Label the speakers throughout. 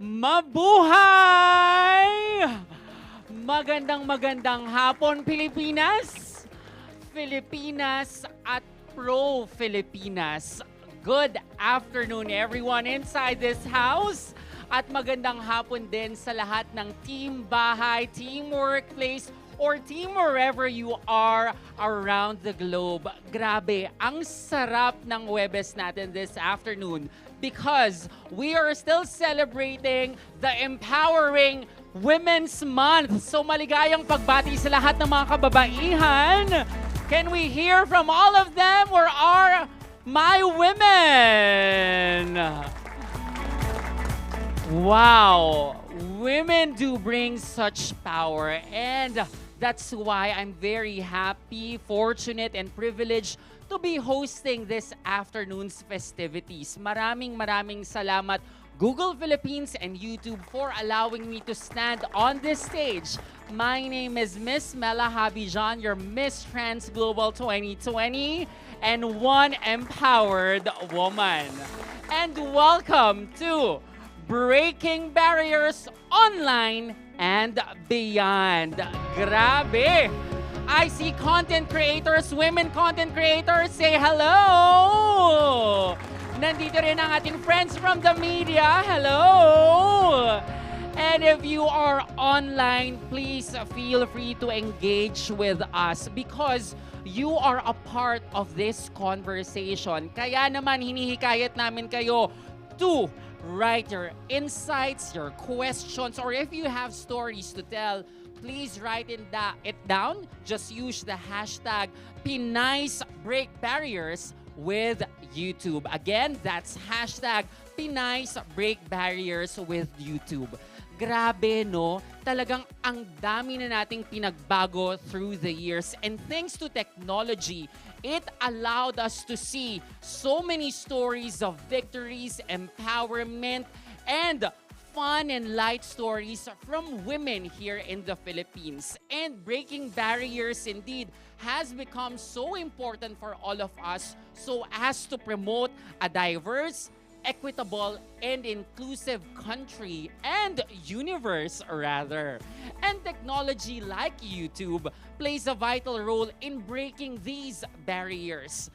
Speaker 1: Mabuhay! Magandang hapon, Pilipinas! Filipinas at pro-Filipinas. Good afternoon, everyone inside this house. At magandang hapon din sa lahat ng team bahay, team workplace, or team wherever you are around the globe. Grabe, ang sarap ng Webes natin this afternoon because we are still celebrating the Empowering Women's Month. So maligayang pagbati sa lahat ng mga kababaihan. Can we hear from all of them? Where are my women? Wow, women do bring such power, and that's why I'm very happy, fortunate, and privileged to be hosting this afternoon's festivities. Maraming salamat, Google Philippines and YouTube, for allowing me to stand on this stage. My name is Miss Mela Habijan, your Miss Trans Global 2020, and one empowered woman. And welcome to Breaking Barriers Online and Beyond. Grabe! I see content creators, women content creators, say hello! Nandito rin ang ating friends from the media. Hello! And if you are online, please feel free to engage with us because you are a part of this conversation. Kaya naman hinihikayat namin kayo to write your insights, your questions, or if you have stories to tell, please write it down. Just use the hashtag Pinays Break Barriers with YouTube. Again, that's hashtag Pinays Break Barriers with YouTube. Grabe, no? Talagang ang dami na nating pinagbago through the years. And thanks to technology, it allowed us to see so many stories of victories, empowerment, and fun and light stories from women here in the Philippines. And breaking barriers indeed has become so important for all of us so as to promote a diverse, equitable, and inclusive country and universe rather. And technology like YouTube plays a vital role in breaking these barriers.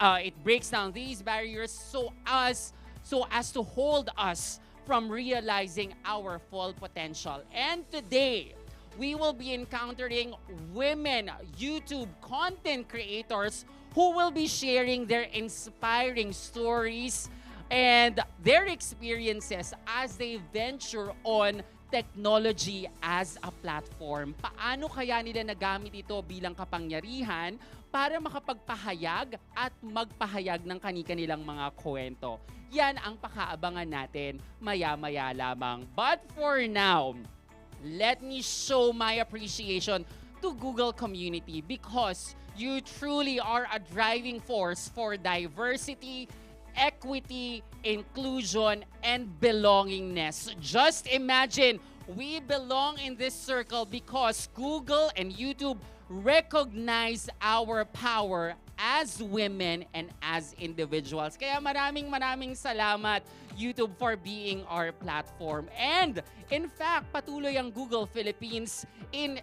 Speaker 1: It breaks down these barriers so as to hold us from realizing our full potential. And today, we will be encountering women YouTube content creators who will be sharing their inspiring stories and their experiences as they venture on technology as a platform. Paano kaya nila nagamit ito bilang kapangyarihan para makapagpahayag at magpahayag ng kani-kanilang mga kwento? Yan ang pakaabangan natin maya-maya lamang. But for now, let me show my appreciation to Google community because you truly are a driving force for diversity, equity, inclusion, and belongingness. Just imagine, we belong in this circle because Google and YouTube recognize our power as women and as individuals. Kaya maraming salamat, YouTube, for being our platform. And in fact, patuloy ang Google Philippines in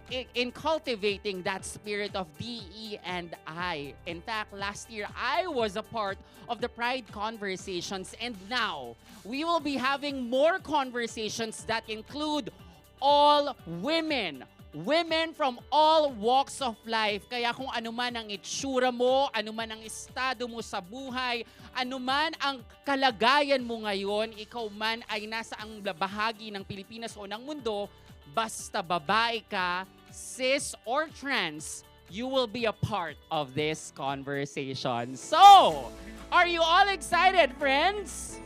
Speaker 1: cultivating that spirit of DE&I. In fact, last year, I was a part of the Pride conversations, and now we will be having more conversations that include all women. Women from all walks of life. Kaya kung ano man ang itsura mo, ano man ang estado mo sa buhay, ano man ang kalagayan mo ngayon, ikaw man ay nasa ang bahagi ng Pilipinas o ng mundo, basta babae ka, cis or trans, you will be a part of this conversation. So, are you all excited, friends?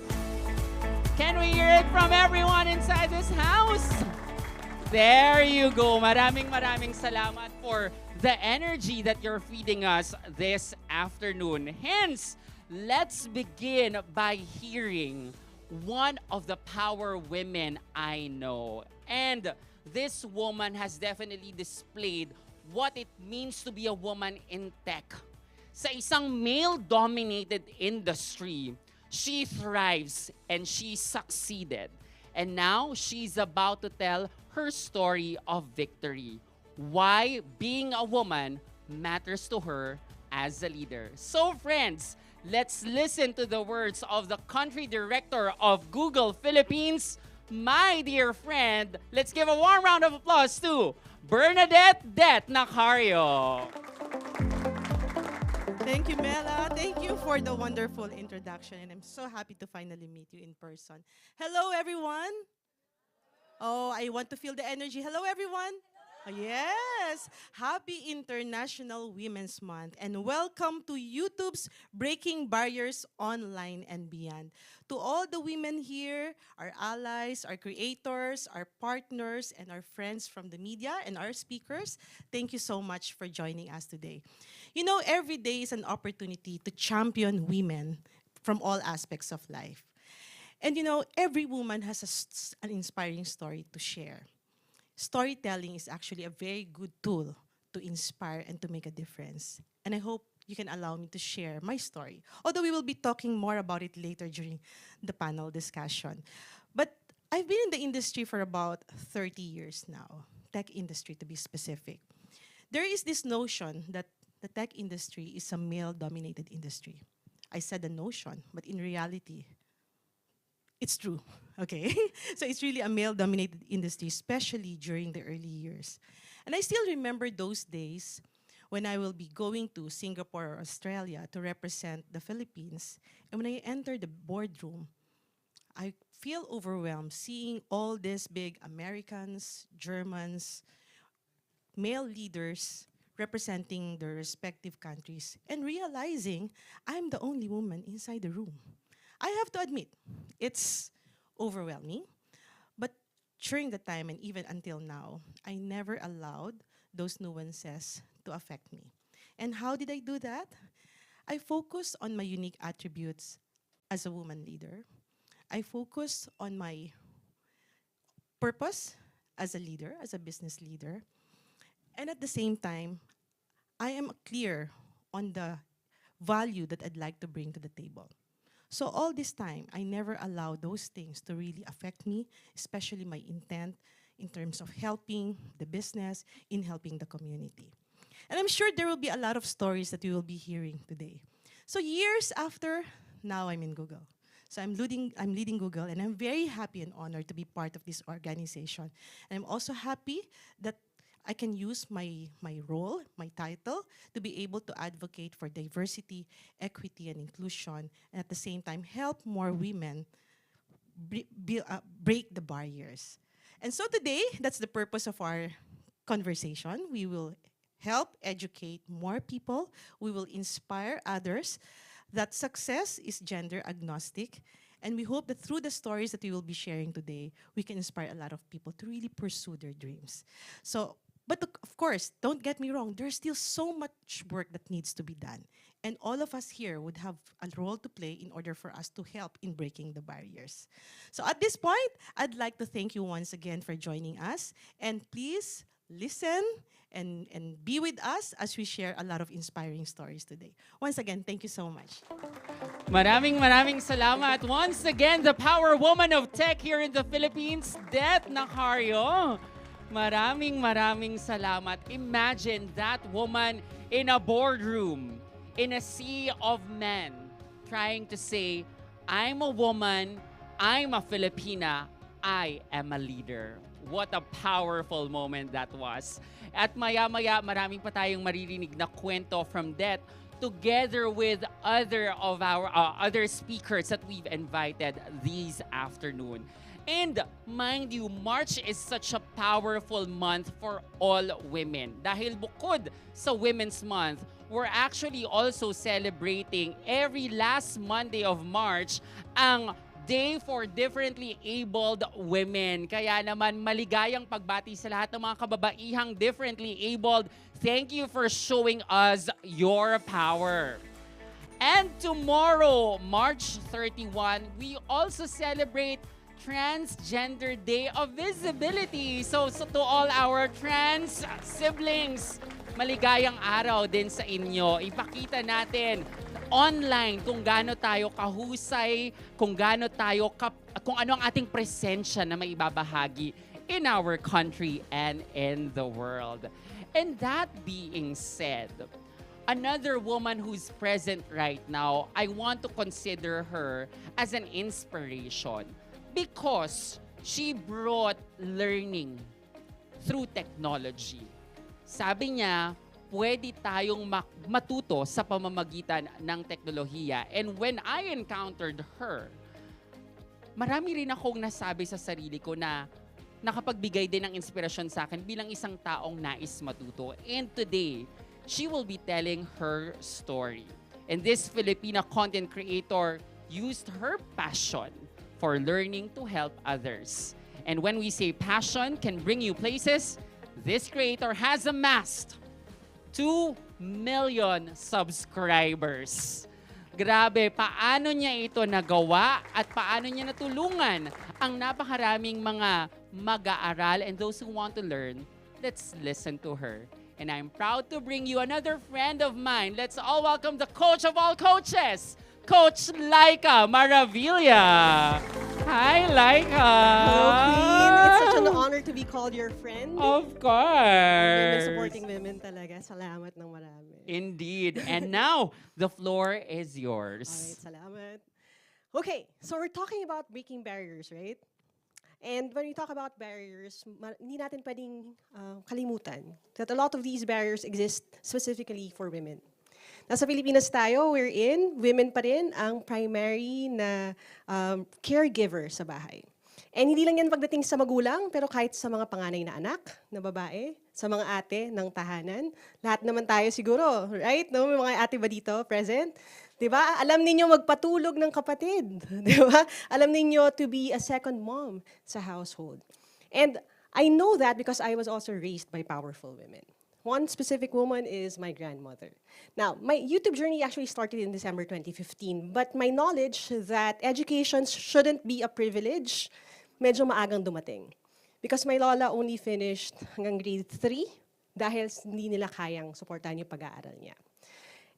Speaker 1: Can we hear it from everyone inside this house? There you go. Maraming salamat for the energy that you're feeding us this afternoon. Hence, let's begin by hearing one of the power women I know. And this woman has definitely displayed what it means to be a woman in tech. Sa isang male-dominated industry, she thrives and she succeeded. And now she's about to tell her story of victory. Why being a woman matters to her as a leader. So friends, let's listen to the words of the country director of Google Philippines, my dear friend. Let's give a warm round of applause to Bernadette Det Nacario.
Speaker 2: Thank you, Mela. Thank you for the wonderful introduction, and I'm so happy to finally meet you in person. Hello, everyone. Oh, I want to feel the energy. Hello, everyone. Oh, yes. Happy International Women's Month, and welcome to YouTube's Breaking Barriers Online and Beyond. To all the women here, our allies, our creators, our partners, and our friends from the media and our speakers, thank you so much for joining us today. You know, every day is an opportunity to champion women from all aspects of life. And you know, every woman has an inspiring story to share. Storytelling is actually a very good tool to inspire and to make a difference. And I hope you can allow me to share my story. Although we will be talking more about it later during the panel discussion. But I've been in the industry for about 30 years now, tech industry to be specific. There is this notion that the tech industry is a male-dominated industry. I said the notion, but in reality, it's true, okay? So it's really a male-dominated industry, especially during the early years. And I still remember those days when I will be going to Singapore or Australia to represent the Philippines. And when I enter the boardroom, I feel overwhelmed seeing all these big Americans, Germans, male leaders representing their respective countries and realizing I'm the only woman inside the room. I have to admit, it's overwhelming, but during the time and even until now, I never allowed those nuances to affect me. And how did I do that? I focused on my unique attributes as a woman leader. I focused on my purpose as a leader, as a business leader. And at the same time, I am clear on the value that I'd like to bring to the table. So all this time, I never allowed those things to really affect me, especially my intent in terms of helping the business, in helping the community. And I'm sure there will be a lot of stories that we will be hearing today. So years after, now I'm in Google. So I'm leading Google, and I'm very happy and honored to be part of this organization. And I'm also happy that I can use my role, my title, to be able to advocate for diversity, equity, and inclusion, and at the same time help more women break the barriers. And so today, that's the purpose of our conversation. We will help educate more people. We will inspire others that success is gender agnostic. And we hope that through the stories that we will be sharing today, we can inspire a lot of people to really pursue their dreams. So, but of course, don't get me wrong, there's still so much work that needs to be done. And all of us here would have a role to play in order for us to help in breaking the barriers. So at this point, I'd like to thank you once again for joining us. And please listen and be with us as we share a lot of inspiring stories today. Once again, thank you so much.
Speaker 1: Maraming salamat. Once again, the power woman of tech here in the Philippines, Det Nacario. Maraming salamat. Imagine that woman in a boardroom, in a sea of men, trying to say, I'm a woman, I'm a Filipina, I am a leader. What a powerful moment that was. At maya-maya, maraming pa tayong maririnig na kwento from Det together with other of our other speakers that we've invited this afternoon. And mind you, March is such a powerful month for all women. Dahil bukod sa Women's Month, we're actually also celebrating every last Monday of March ang Day for Differently Abled Women. Kaya naman maligayang pagbati sa lahat ng mga kababaihang differently abled. Thank you for showing us your power. And tomorrow, March 31, we also celebrate Transgender Day of Visibility. So to all our trans siblings, maligayang araw din sa inyo. Ipakita natin online kung gaano tayo kahusay, kung gaano tayo, kung ano ang ating presensya na maibabahagi in our country and in the world. And that being said, another woman who's present right now, I want to consider her as an inspiration because she brought learning through technology. Sabi niya, pwede tayong matuto sa pamamagitan ng teknolohiya. And when I encountered her, marami rin akong nasabi sa sarili ko na nakapagbigay din ng inspirasyon sa akin bilang isang taong nais matuto. And today, she will be telling her story. And this Filipina content creator used her passion for learning to help others. And when we say passion can bring you places, this creator has amassed 2 million subscribers. Grabe, paano niya ito nagawa at paano niya natulungan ang napakaraming mga mag-aaral and those who want to learn? Let's listen to her. And I'm proud to bring you another friend of mine. Let's all welcome the coach of all coaches, Coach Leica Maravilla. Hi, Leica.
Speaker 3: Hello, Queen. It's such an honor to be called your friend.
Speaker 1: Of
Speaker 3: Women
Speaker 1: course.
Speaker 3: supporting women talaga. Salamat ng marami.
Speaker 1: Indeed. And now, the floor is yours.
Speaker 3: Alright, salamat. Okay, so we're talking about breaking barriers, right? And when we talk about barriers, hindi natin pwedeng kalimutan that a lot of these barriers exist specifically for women. Nasa Pilipinas tayo, women pa rin ang primary na caregiver sa bahay. And hindi lang yan pagdating sa magulang, pero kahit sa mga panganay na anak, na babae, sa mga ate ng tahanan, lahat naman tayo siguro, right? No? May mga ate ba dito present? Diba? Alam ninyo magpatulog ng kapatid. Diba? Alam ninyo to be a second mom sa household. And I know that because I was also raised by powerful women. One specific woman is my grandmother. Now, my YouTube journey actually started in December 2015, but my knowledge that education shouldn't be a privilege, medyo maagang dumating. Because my lola only finished hanggang grade 3 dahil hindi nila kayang suportahan yung pag-aaral niya.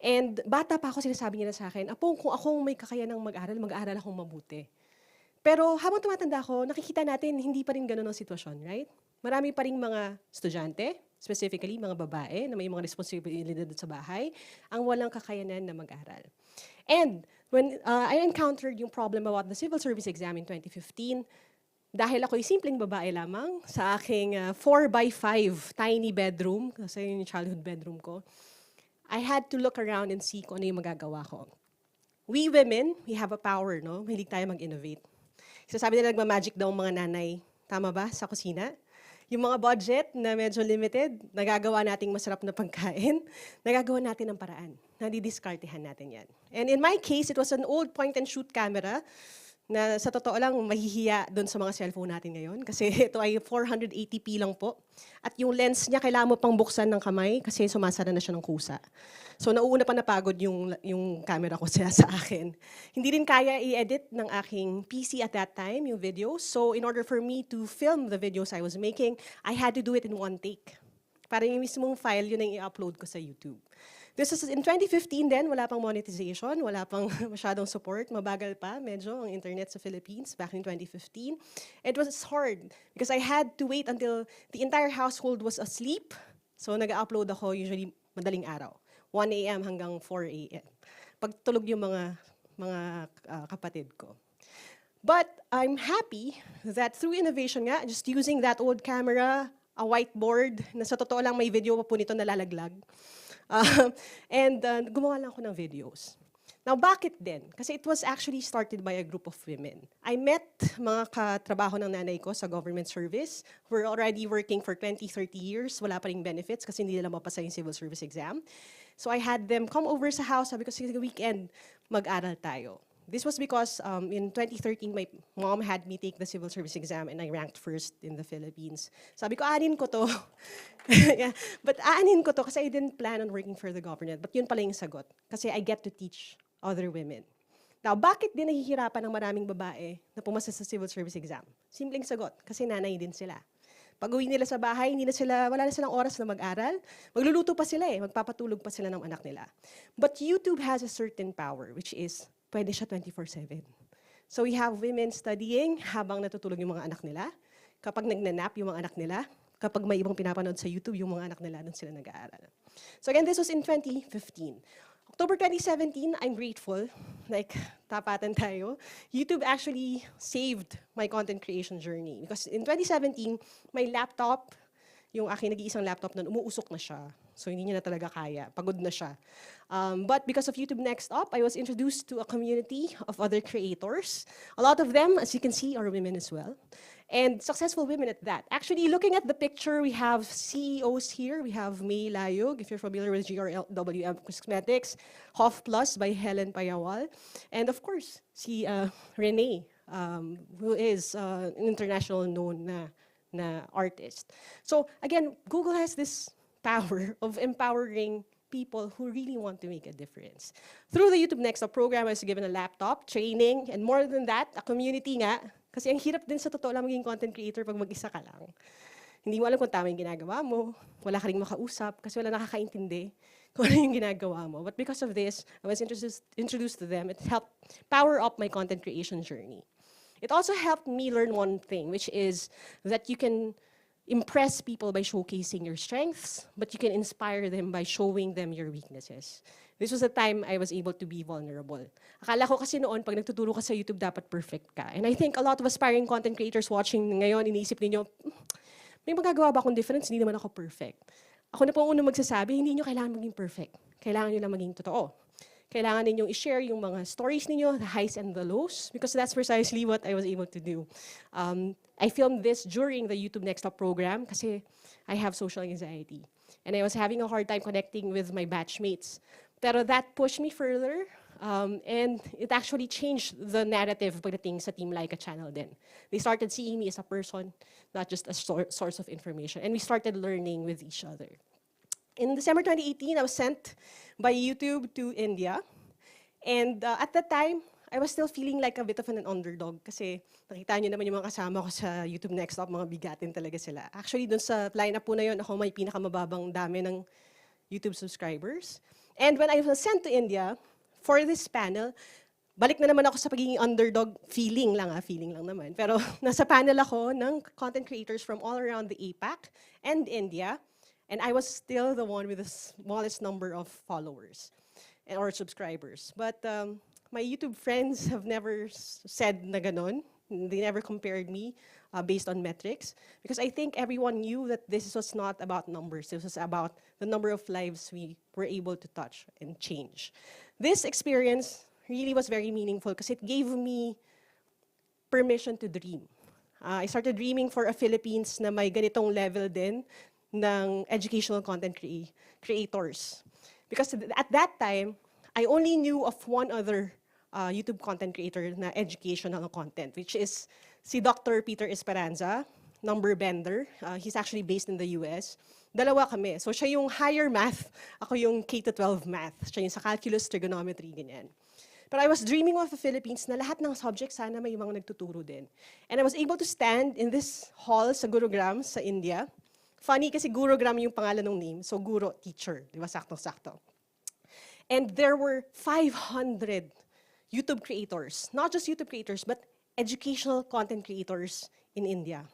Speaker 3: And bata pa ako, sinasabi niya na sa akin, Apong, kung akong may kakayanang mag-aaral akong mabuti. Pero habang tumatanda ako, nakikita natin hindi pa rin ganun ang sitwasyon, right? Marami pa rin mga estudyante, specifically mga babae na may mga responsibilidad sa bahay, ang walang kakayanan na mag-aral. And when I encountered yung problem about the civil service exam in 2015, dahil ako'y simpleng babae lamang sa aking 4x5 tiny bedroom, kasi yun yung childhood bedroom ko, I had to look around and see kung ano yung magagawa ko. We women, we have a power, no? Mahilig tayo mag-innovate. Sasabi nila nagma-magic daw ang mga nanay. Tama ba? Sa kusina? Yung mga budget na medyo limited, nagagawa nating masarap na pagkain, nagagawa natin ng paraan. Nadidiskartehan natin yan. And in my case, it was an old point-and-shoot camera na sa totoo lang mahihiya doon sa mga cellphone natin ngayon kasi ito ay 480p lang po. At yung lens niya, kailangan mo pang buksan ng kamay kasi sumasara na siya ng kusa. So nauuna pa napagod yung camera ko sa akin. Hindi rin kaya i-edit ng aking PC at that time, yung videos. So in order for me to film the videos I was making, I had to do it in one take. Para yung mismong file, yun ang i-upload ko sa YouTube. This is in 2015 then, wala pang monetization, wala pang masyadong support, mabagal pa medyo ang internet sa Philippines back in 2015. It was hard because I had to wait until the entire household was asleep. So nag-upload ako usually madaling araw, 1 a.m. hanggang 4 a.m. Pagtulog yung mga kapatid ko. But I'm happy that through innovation nga, just using that old camera, a whiteboard, na sa totoo lang may video pa po nito nalalaglag. Gumawa lang ako ng videos. Now, bakit din? Kasi it was actually started by a group of women. I met mga katrabaho ng nanay ko sa government service. We're already working for 20, 30 years. Wala pa ring benefits kasi hindi nila mapasa yung civil service exam. So I had them come over sa house. Sabi ko, sige, weekend, mag-aral tayo. This was because in 2013, my mom had me take the civil service exam and I ranked first in the Philippines. Sabi ko, aanin ko to. Yeah. But aanin ko to kasi I didn't plan on working for the government. But yun pala yung sagot. Kasi I get to teach other women. Now, bakit din nahihirapan ng maraming babae na pumasa sa civil service exam? Simpleng sagot, kasi nanay din sila. Pag-uwi nila sa bahay, wala na silang oras na mag-aral. Magluluto pa sila magpapatulog pa sila ng anak nila. But YouTube has a certain power, which is, pwede siya 24/7. So we have women studying habang natutulog yung mga anak nila. Kapag nagnanap yung mga anak nila, kapag may ibang pinapanood sa YouTube, yung mga anak nila, doon sila nag-aaral. So again, this was in 2015. October 2017, I'm grateful, like tapatan tayo, YouTube actually saved my content creation journey. Because in 2017, my laptop, yung aking nag-iisang laptop nun, umuusok na siya. So hindi niya na talaga kaya, pagod na siya. But because of YouTube Next Up, I was introduced to a community of other creators. A lot of them, as you can see, are women as well. And successful women at that. Actually, looking at the picture, we have CEOs here. We have May Layog, if you're familiar with GRWM Cosmetics, Hof Plus by Helen Payawal. And of course, Renee, who is an international known na artist. So again, Google has this power of empowering people who really want to make a difference. Through the YouTube Next Up program, I was given a laptop, training, and more than that, a community nga. Kasi ang hirap din sa totoo lang maging content creator pag mag-isa ka lang. Hindi mo alam kung tama yung ginagawa mo, wala ka ring makausap, kasi wala nakakaintindi kung ano yung ginagawa mo. But because of this, I was introduced to them. It helped power up my content creation journey. It also helped me learn one thing, which is that you can impress people by showcasing your strengths, but you can inspire them by showing them your weaknesses. This was the time I was able to be vulnerable. Akala ko kasi noon, pag nagtuturo ka sa YouTube, dapat perfect ka. And I think a lot of aspiring content creators watching ngayon, iniisip ninyo, may magagawa ba akong difference? Hindi naman ako perfect. Ako na po ang unang magsasabi, hindi nyo kailangan maging perfect. Kailangan nyo lang maging totoo. Kailangan ninyong i-share yung mga stories ninyo, the highs and the lows, because that's precisely what I was able to do. I filmed this during the YouTube Next Up program kasi I have social anxiety. And I was having a hard time connecting with my batchmates. Pero that pushed me further, and it actually changed the narrative pagdating sa Team Leica channel din. They started seeing me as a person, not just a source of information. And we started learning with each other. In December 2018, I was sent by YouTube to India. And at that time, I was still feeling like a bit of an underdog kasi nakita niyo naman yung mga kasama ko sa YouTube Next Up, mga bigatin talaga sila. Actually, dun sa lineup po na yun, ako may pinakamababang dami ng YouTube subscribers. And when I was sent to India for this panel, balik na naman ako sa pagiging underdog, feeling lang naman. Pero nasa panel ako ng content creators from all around the APAC and India. And I was still the one with the smallest number of followers or subscribers. But my YouTube friends have never said na ganon. They never compared me based on metrics. Because I think everyone knew that this was not about numbers. This was about the number of lives we were able to touch and change. This experience really was very meaningful because it gave me permission to dream. I started dreaming for a Philippines na may ganitong level din ng educational content creators. Because at that time, I only knew of one other YouTube content creator na educational content, which is si Dr. Peter Esperanza, number bender. He's actually based in the US. Dalawa kami. So siya yung higher math, ako yung K-12 math. Siya yung sa calculus, trigonometry, ganyan. But I was dreaming of the Philippines na lahat ng subjects sana may mga nagtuturo din. And I was able to stand in this hall sa Gurugram sa India. Funny kasi Gurugram yung pangalan ng name. So Guru, teacher. Di ba? Saktong-sakto. And there were 500 YouTube creators. Not just YouTube creators, but educational content creators in India.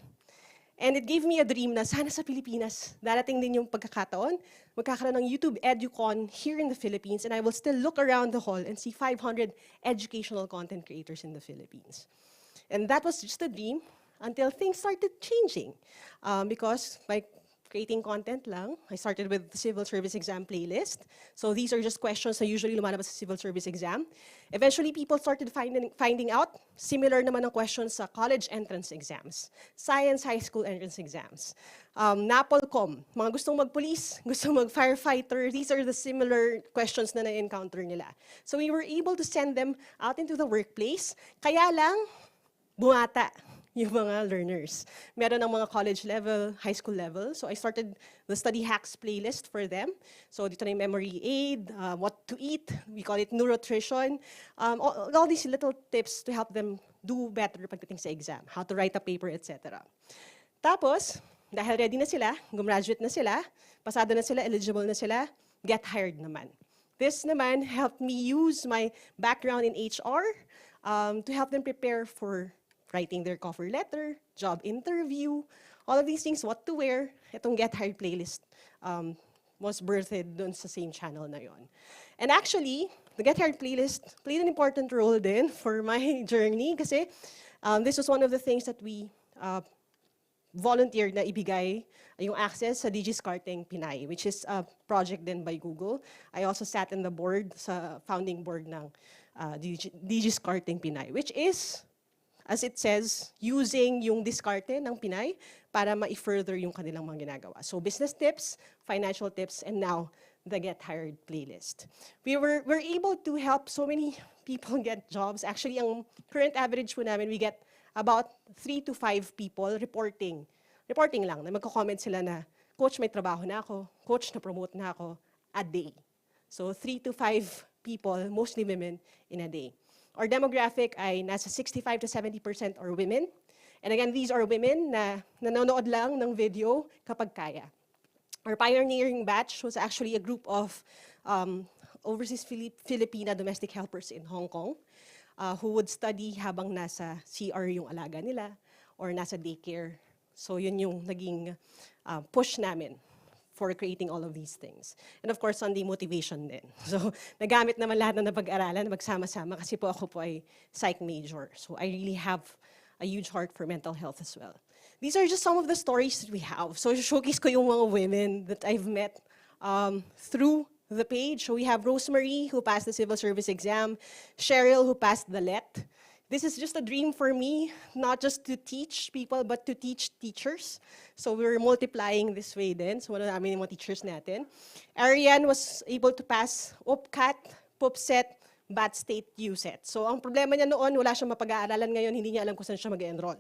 Speaker 3: And it gave me a dream na sana sa Pilipinas, darating din yung pagkakataon, magkakaroon ng YouTube EduCon here in the Philippines, and I will still look around the hall and see 500 educational content creators in the Philippines. And that was just a dream until things started changing. Because by creating content lang, I started with the civil service exam playlist. So these are just questions na usually lumalabas sa civil service exam. Eventually, people started finding out similar naman ang questions sa college entrance exams, science high school entrance exams, NAPOLCOM, mga gustong mag-police, gustong mag-firefighter, these are the similar questions na na-encounter nila. So we were able to send them out into the workplace, kaya lang, bumata yung mga learners. Meron ng mga college level, high school level. So I started the study hacks playlist for them. So dito na yung memory aid, what to eat, we call it nutrition, all these little tips to help them do better pagdating sa exam, how to write a paper, etc. Tapos, dahil ready na sila, gumraduate na sila, pasado na sila, eligible na sila, get hired naman. This naman helped me use my background in HR to help them prepare for writing their cover letter, job interview, all of these things, what to wear. Itong Get Hired playlist was birthed dun sa same channel na yon. And actually, the Get Hired playlist played an important role din for my journey kasi this was one of the things that we volunteered na ibigay yung access sa DigiScarting Pinay, which is a project din by Google. I also sat in the board, sa founding board ng DigiScarting Pinay, which is, as it says, using yung diskarte ng Pinay para ma-further yung kanilang mga ginagawa. So business tips, financial tips, and now the Get Hired playlist. We're able to help so many people get jobs. Actually, ang current average po namin, we get about 3 to 5 people reporting lang, na magko-comment sila na, Coach, may trabaho na ako. Coach, na-promote na ako a day. So 3 to 5 people, mostly women, in a day. Our demographic ay nasa 65 to 70% are women. And again, these are women na nanonood lang ng video kapag kaya. Our pioneering batch was actually a group of overseas Filipina domestic helpers in Hong Kong who would study habang nasa CR yung alaga nila or nasa daycare. So yun yung naging push namin for creating all of these things. And of course, Sunday motivation din. So nagamit naman lahat na napag-aralan, magsama-sama kasi po ako po ay psych major. So I really have a huge heart for mental health as well. These are just some of the stories that we have. So showcase ko yung mga women that I've met through the page. So we have Rosemary, who passed the civil service exam, Cheryl, who passed the LET. This is just a dream for me, not just to teach people, but to teach teachers. So we're multiplying this way then. So wala namin yung mga teachers natin. Ariane was able to pass OPCAT, PUPSET, BAT State USET. So ang problema niya noon, wala siyang mapag-aaralan ngayon, hindi niya alam kung saan siya mag-enroll.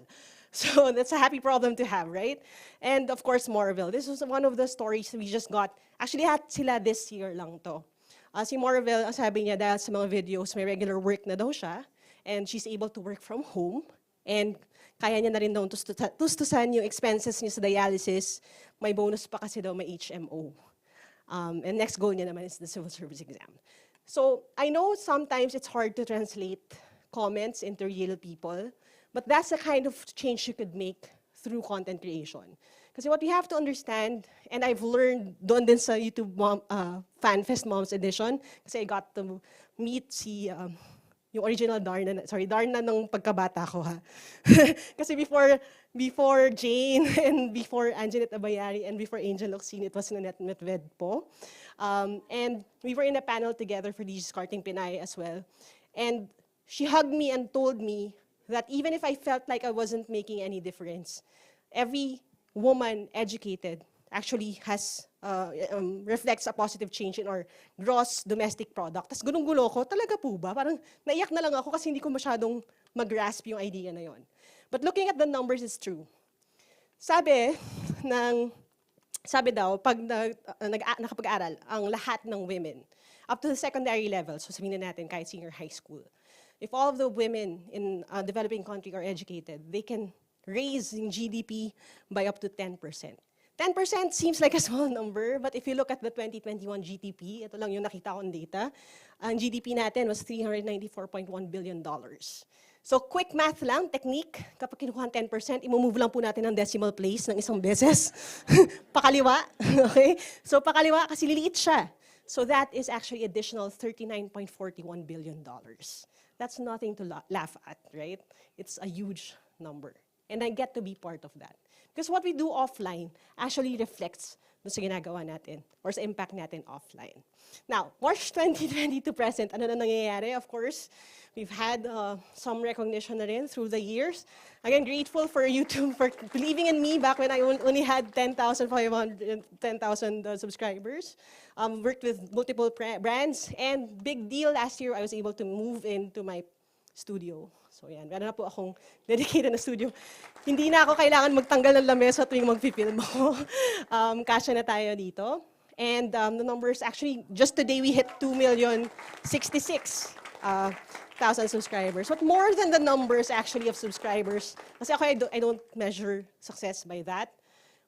Speaker 3: So that's a happy problem to have, right? And of course, Morville. This was one of the stories we just got. Actually, had sila this year lang to. Si Morville, ang sabi niya, dahil sa mga videos, may regular work na daw siya, and she's able to work from home, and kaya niya na rin daw tustusan yung expenses niya sa dialysis. May bonus pa kasi daw, may HMO. And next goal niya naman is the civil service exam. So I know sometimes it's hard to translate comments into real people, but that's the kind of change you could make through content creation. Kasi what we have to understand, and I've learned doon din sa YouTube FanFest Moms Edition, kasi I got to meet yung original Darna ng pagkabata ko ha. Kasi before Jane, and before Anjanette Abayari, and before Angel Locsin, it was Nanette Medved po. And we were in a panel together for DigiScarting Pinay as well. And she hugged me and told me that even if I felt like I wasn't making any difference, every woman educated actually has reflects a positive change in our gross domestic product. Tas gulong-gulo ko, talaga po ba? Parang naiyak na lang ako kasi hindi ko masyadong mag-grasp yung idea na yon. But looking at the numbers, it's true. Sabi daw, pag nakapag-aral ang lahat ng women, up to the secondary level, so sabihin na natin kahit senior high school, if all of the women in a developing country are educated, they can raise yung GDP by up to 10%. 10% seems like a small number, but if you look at the 2021 GDP, ito lang yung nakita kong data, ang GDP natin was $394.1 billion. So quick math lang, technique, kapag kinukuha 10%, imumove lang po natin ang decimal place ng isang beses. Pakaliwa, okay? So pakaliwa kasi liliit siya. So that is actually additional $39.41 billion. That's nothing to laugh at, right? It's a huge number. And I get to be part of that. Because what we do offline actually reflects sa ginagawa natin or sa impact natin offline. Now, March 2020 to present, ano na nangyayari? Of course, we've had some recognition na rin through the years. Again, grateful for YouTube for believing in me back when I only had 10,000 subscribers. Worked with multiple brands, and big deal last year, I was able to move into my studio. So yan, meron na po akong dedicated na studio. Hindi na ako kailangan magtanggal ng lamesa tuwing mag-film ako. Kasya na tayo dito. And the numbers, actually, just today we hit 2,066,000 subscribers. But more than the numbers actually of subscribers, kasi ako I don't measure success by that.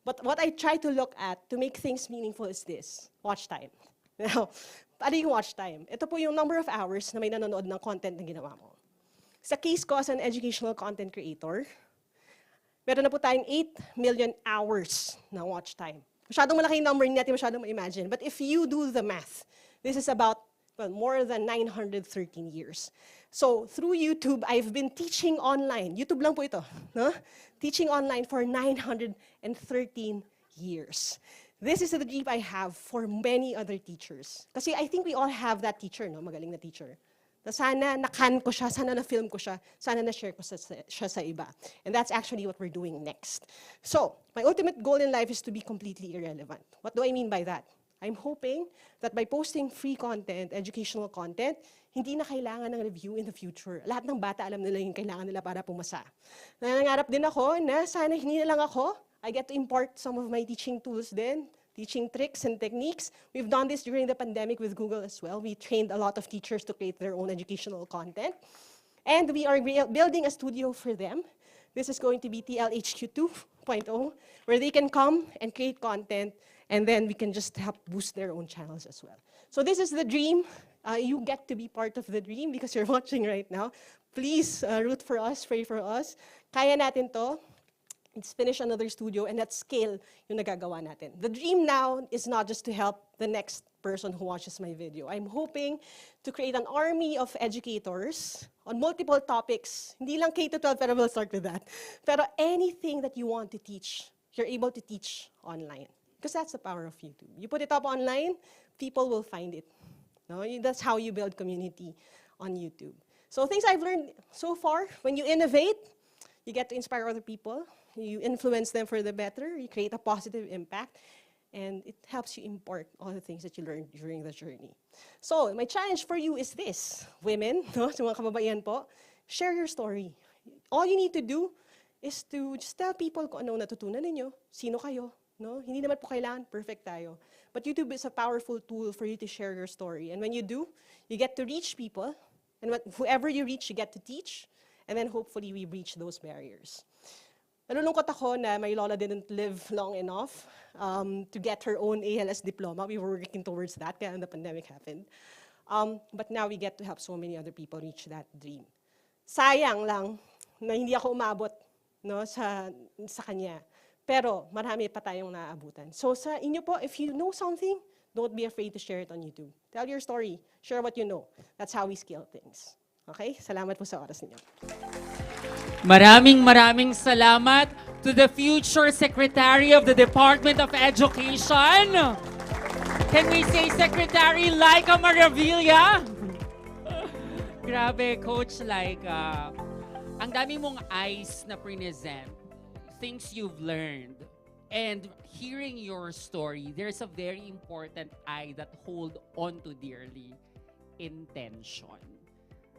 Speaker 3: But what I try to look at to make things meaningful is this, watch time. Now, paano yung watch time? Ito po yung number of hours na may nanonood ng content na ginawa mo. Sa case ko as an educational content creator, meron na po tayong 8 million hours na watch time. Masyadong malaking number, hindi natin masyadong ma-imagine. But if you do the math, this is about more than 913 years. So through YouTube, I've been teaching online. YouTube lang po ito. No? Teaching online for 913 years. This is the dream I have for many other teachers. Kasi I think we all have that teacher, no? Magaling na teacher. Na sana na-can ko siya, sana na-film ko siya, sana na-share ko siya sa iba. And that's actually what we're doing next. So, my ultimate goal in life is to be completely irrelevant. What do I mean by that? I'm hoping that by posting free content, educational content, hindi na kailangan ng review in the future. Lahat ng bata alam nila yung kailangan nila para pumasa. Nangangarap din ako na sana hindi na lang ako, I get to impart some of my teaching tools din, teaching tricks and techniques. We've done this during the pandemic with Google as well. We trained a lot of teachers to create their own educational content. And we are building a studio for them. This is going to be TLHQ 2.0, where they can come and create content, and then we can just help boost their own channels as well. So this is the dream. You get to be part of the dream because you're watching right now. Please root for us, pray for us. Kaya natin to. Let's finish another studio, and at scale yung nagagawa natin. The dream now is not just to help the next person who watches my video. I'm hoping to create an army of educators on multiple topics. Hindi lang K-12, pero we'll start with that. Pero anything that you want to teach, you're able to teach online. Because that's the power of YouTube. You put it up online, people will find it. No? That's how you build community on YouTube. So things I've learned so far, when you innovate, you get to inspire other people, you influence them for the better, you create a positive impact, and it helps you impart all the things that you learned during the journey. So my challenge for you is this, women, no, sa mga kababaihan po, share your story. All you need to do is to just tell people kung ano natutunan ninyo, sino kayo, no? Hindi naman po kailangan perfect tayo. But YouTube is a powerful tool for you to share your story. And when you do, you get to reach people, and whoever you reach, you get to teach, and then hopefully we breach those barriers. Nalulungkot ako na my lola didn't live long enough to get her own ALS diploma. We were working towards that, kaya the pandemic happened. But now we get to help so many other people reach that dream. Sayang lang na hindi ako umabot, no, sa kanya. Pero marami pa tayong naaabutan. So sa inyo po, if you know something, don't be afraid to share it on YouTube. Tell your story. Share what you know. That's how we scale things. Okay? Salamat po sa oras ninyo.
Speaker 1: Maraming salamat to the future Secretary of the Department of Education. Can we say Secretary Leica Maravilla? Grabe, Coach Leica. Ang dami mong eyes na present, things you've learned. And hearing your story, there's a very important eye that hold on to dearly, intention.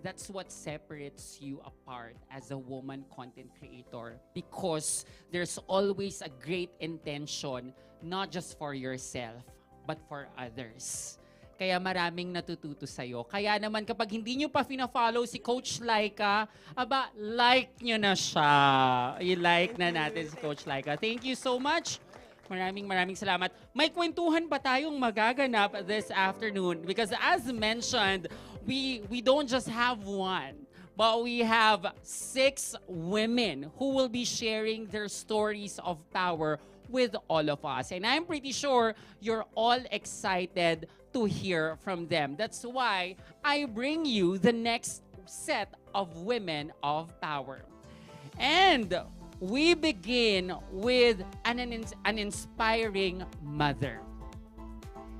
Speaker 1: That's what separates you apart as a woman content creator, because there's always a great intention, not just for yourself, but for others. Kaya maraming natututo sa'yo. Kaya naman kapag hindi nyo pa fina-follow si Coach Leica, like nyo na siya. I-like na natin si Coach Leica. Thank you so much. Maraming salamat. May kwentuhan pa tayong magaganap this afternoon because as mentioned, we don't just have one, but we have 6 women who will be sharing their stories of power with all of us. And I'm pretty sure you're all excited to hear from them. That's why I bring you the next set of women of power. And we begin with an inspiring mother.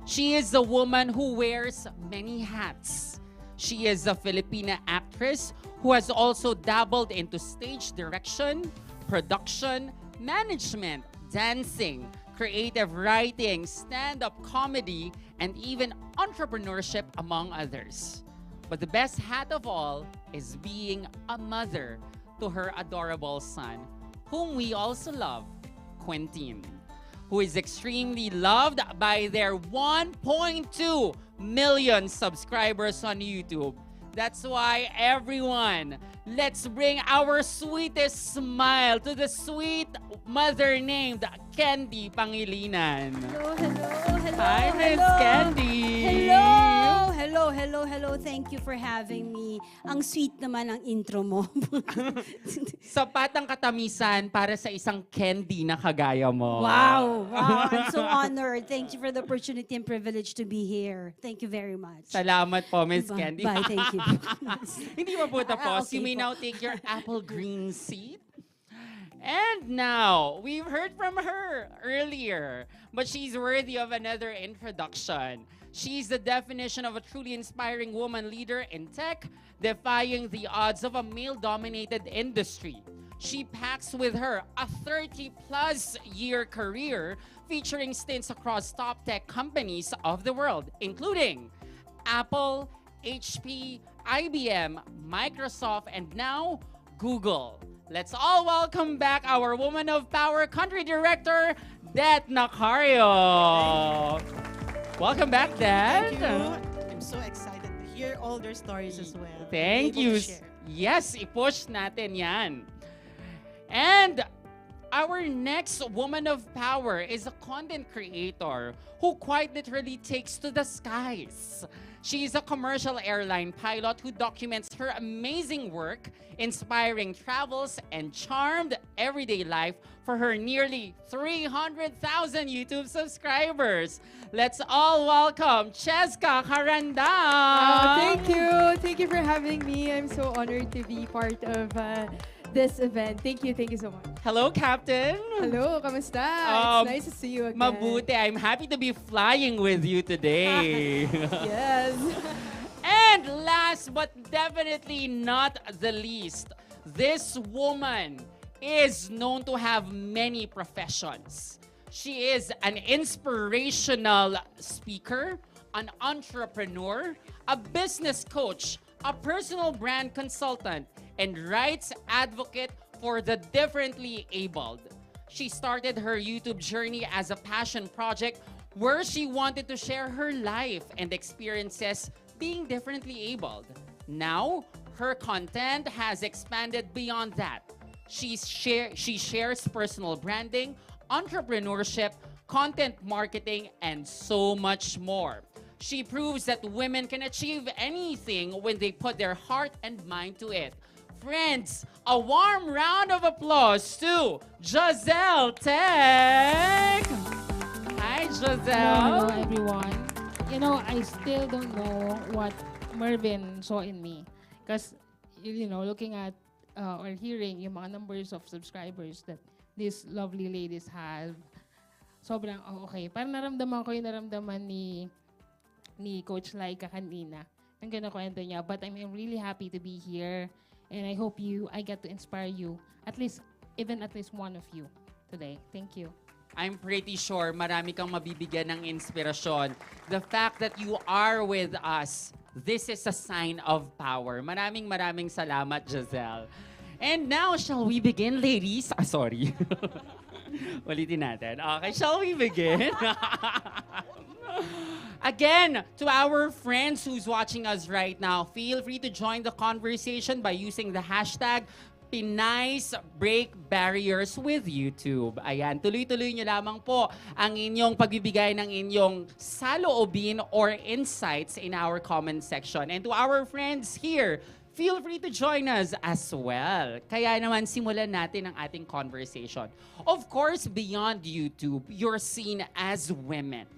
Speaker 1: She is a woman who wears many hats. She is a Filipina actress who has also dabbled into stage direction, production, management, dancing, creative writing, stand-up comedy, and even entrepreneurship, among others. But the best hat of all is being a mother to her adorable son, whom we also love, Quentin, who is extremely loved by their 1.2 million subscribers on YouTube. That's why, everyone, let's bring our sweetest smile to the sweet mother named Candy Pangilinan.
Speaker 4: Hello, hello, hello.
Speaker 1: Hi, Miss
Speaker 4: hello.
Speaker 1: Candy.
Speaker 4: Hello. Thank you for having me. Ang sweet naman ang intro mo.
Speaker 1: Sapat ang katamisan para sa isang Candy na kagaya mo.
Speaker 4: Wow. I'm so honored. Thank you for the opportunity and privilege to be here. Thank you very much.
Speaker 1: Salamat po, Miss Candy.
Speaker 4: Bye, thank you.
Speaker 1: Hindi pa po tapos.
Speaker 4: Okay
Speaker 1: You may
Speaker 4: po.
Speaker 1: now take your apple green seat. And now, we've heard from her earlier, but she's worthy of another introduction. She's the definition of a truly inspiring woman leader in tech, defying the odds of a male-dominated industry. She packs with her a 30-plus year career featuring stints across top tech companies of the world, including Apple, HP, IBM, Microsoft, and now Google. Let's all welcome back our Woman of Power Country Director, Det Nacario. Welcome back, Det.
Speaker 2: Thank you. I'm so excited to hear all their stories as well.
Speaker 1: Thank
Speaker 2: Be able
Speaker 1: you.
Speaker 2: to share.
Speaker 1: Yes, i-push natin yan. And our next Woman of Power is a content creator who quite literally takes to the skies. She is a commercial airline pilot who documents her amazing work, inspiring travels and charmed everyday life for her nearly 300,000 YouTube subscribers. Let's all welcome Cheska Caranda.
Speaker 5: Thank you. Thank you for having me. I'm so honored to be part of this event. Thank you so much.
Speaker 1: Hello, Captain.
Speaker 5: Hello, kamusta?
Speaker 1: Um,
Speaker 5: It's nice to see you again.
Speaker 1: Mabuti. I'm happy to be flying with you today.
Speaker 5: Yes.
Speaker 1: And last but definitely not the least, this woman is known to have many professions. She is an inspirational speaker, an entrepreneur, a business coach, a personal brand consultant, and rights advocate for the differently abled. She started her YouTube journey as a passion project where she wanted to share her life and experiences being differently abled. Now, her content has expanded beyond that. She shares personal branding, entrepreneurship, content marketing, and so much more. She proves that women can achieve anything when they put their heart and mind to it. Friends, a warm round of applause to Giselle Tech. Hi, Giselle.
Speaker 6: Hello, everyone. You know, I still don't know what Mervin saw in me. Because, you know, looking at or hearing yung mga numbers of subscribers that these lovely ladies have, sobrang okay. Parang naramdaman ko yung naramdaman ni Coach Leica kanina. Ang ganda kwento niya. But I'm really happy to be here. And I hope I get to inspire you. Even at least one of you today. Thank you.
Speaker 1: I'm pretty sure marami kang mabibigyan ng inspirasyon. The fact that you are with us, this is a sign of power. Maraming salamat, Giselle. And now, shall we begin, ladies? Sorry. Ulitin natin. Okay, shall we begin? Again, to our friends who's watching us right now, feel free to join the conversation by using the hashtag Pinays Break Barriers with YouTube. Ayan, tuloy-tuloy nyo lamang po ang inyong pagbibigay ng inyong saloobin or insights in our comment section. And to our friends here, feel free to join us as well. Kaya naman simulan natin ang ating conversation. Of course, beyond YouTube, you're seen as women.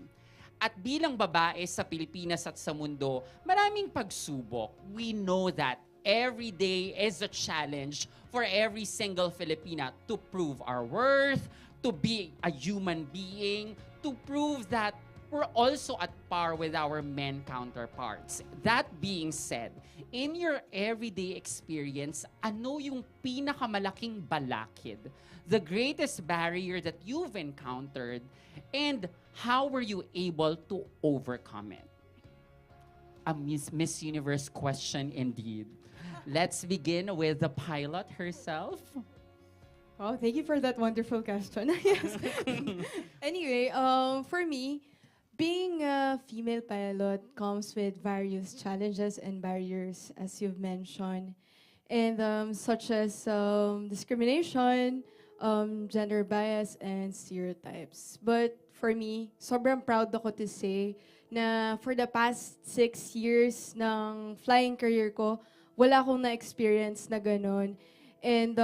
Speaker 1: At bilang babae sa Pilipinas at sa mundo, maraming pagsubok. We know that every day is a challenge for every single Filipina to prove our worth, to be a human being, to prove that we're also at par with our men counterparts. That being said, in your everyday experience, ano yung pinakamalaking balakid? The greatest barrier that you've encountered, and how were you able to overcome it? A Miss Universe question indeed. Let's begin with the pilot herself.
Speaker 5: Oh, thank you for that wonderful question. Yes. Anyway, for me, Being a female pilot comes with various challenges and barriers, as you've mentioned, and such as discrimination, gender bias, and stereotypes. But for me, sobrang proud ako to say na for the past 6 years ng flying career ko, wala akong na-experience na ganun. And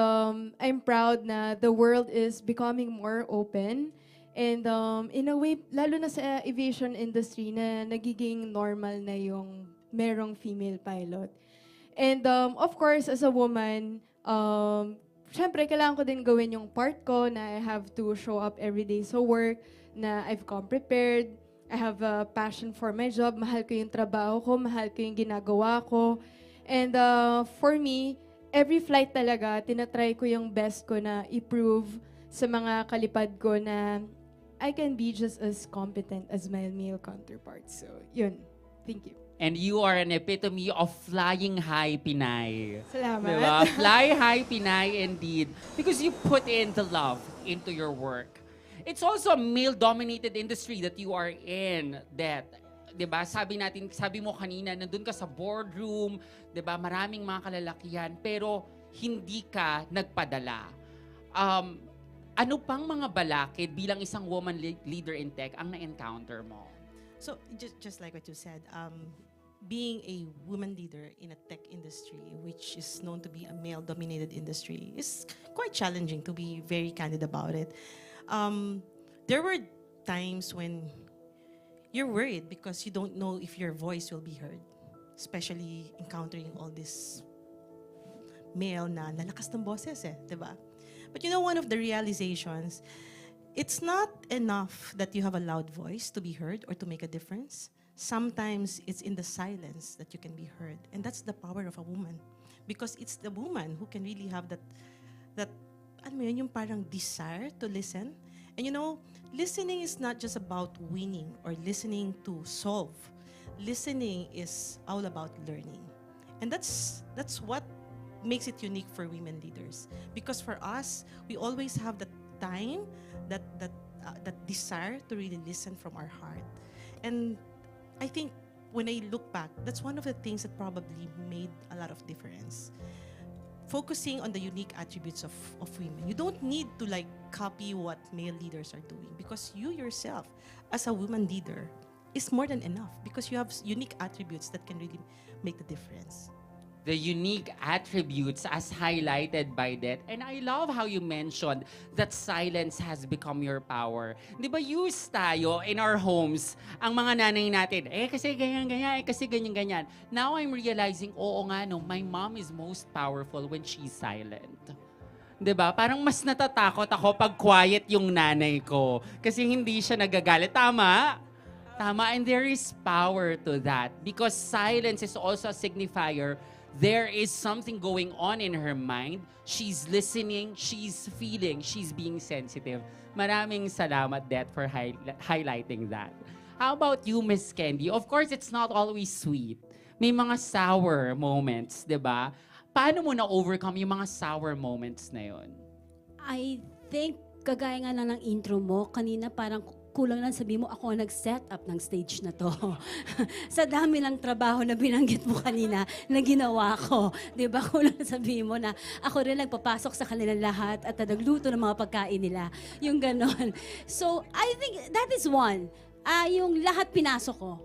Speaker 5: I'm proud na the world is becoming more open. And in a way, lalo na sa aviation industry na nagiging normal na yung merong female pilot. And of course, as a woman, syempre, kailangan ko din gawin yung part ko na I have to show up every day sa work, na I've come prepared, I have a passion for my job, mahal ko yung trabaho ko, mahal ko yung ginagawa ko. And for me, every flight talaga, tinatry ko yung best ko na i-prove sa mga kalipad ko na I can be just as competent as my male counterparts. So, yun. Thank you.
Speaker 1: And you are an epitome of flying high Pinay.
Speaker 5: Salamat.
Speaker 1: Diba? Fly high Pinay indeed. Because you put in the love into your work. It's also a male-dominated industry that you are in. That, diba? Sabi mo kanina, nandun ka sa boardroom, diba? Maraming mga kalalakihan, pero hindi ka nagpadala. Ano pang mga balakid bilang isang woman leader in tech ang na-encounter mo?
Speaker 2: So just like what you said, being a woman leader in a tech industry, which is known to be a male-dominated industry, is quite challenging, to be very candid about it. There were times when you're worried because you don't know if your voice will be heard, especially encountering all this male na lalakas ng boses diba? But you know, one of the realizations, it's not enough that you have a loud voice to be heard or to make a difference. Sometimes it's in the silence that you can be heard. And that's the power of a woman. Because it's the woman who can really have that ano mo yun, yung parang desire to listen. And you know, listening is not just about winning or listening to solve. Listening is all about learning. And that's what makes it unique for women leaders. Because for us, we always have that time, that desire to really listen from our heart. And I think when I look back, that's one of the things that probably made a lot of difference. Focusing on the unique attributes of women. You don't need to like copy what male leaders are doing, because you yourself, as a woman leader, is more than enough, because you have unique attributes that can really make the difference.
Speaker 1: The unique attributes as highlighted by that. And I love how you mentioned that silence has become your power. Di ba used tayo in our homes, ang mga nanay natin, kasi ganyan-ganyan, kasi ganyan-ganyan. Now I'm realizing, oo nga no, my mom is most powerful when she's silent. Di ba? Parang mas natatakot ako pag quiet yung nanay ko. Kasi hindi siya nagagalit. Tama? Tama. And there is power to that. Because silence is also a signifier. There is something going on in her mind. She's listening, she's feeling, she's being sensitive. Maraming salamat, Det, for highlighting that. How about you, Miss Candy? Of course, it's not always sweet. May mga sour moments, di ba? Paano mo na-overcome yung mga sour moments na yon?
Speaker 4: I think, kagaya nga lang ng intro mo, kanina parang kulang lang sabihin mo, ako ang nag-set up ng stage na to. Sa dami ng trabaho na binanggit mo kanina, na ginawa ko. Di ba? Kulang lang sabihin mo na ako rin nagpapasok sa kanilang lahat at nagluto ng mga pagkain nila. Yung ganon. So, I think that is one. Yung lahat pinasok ko.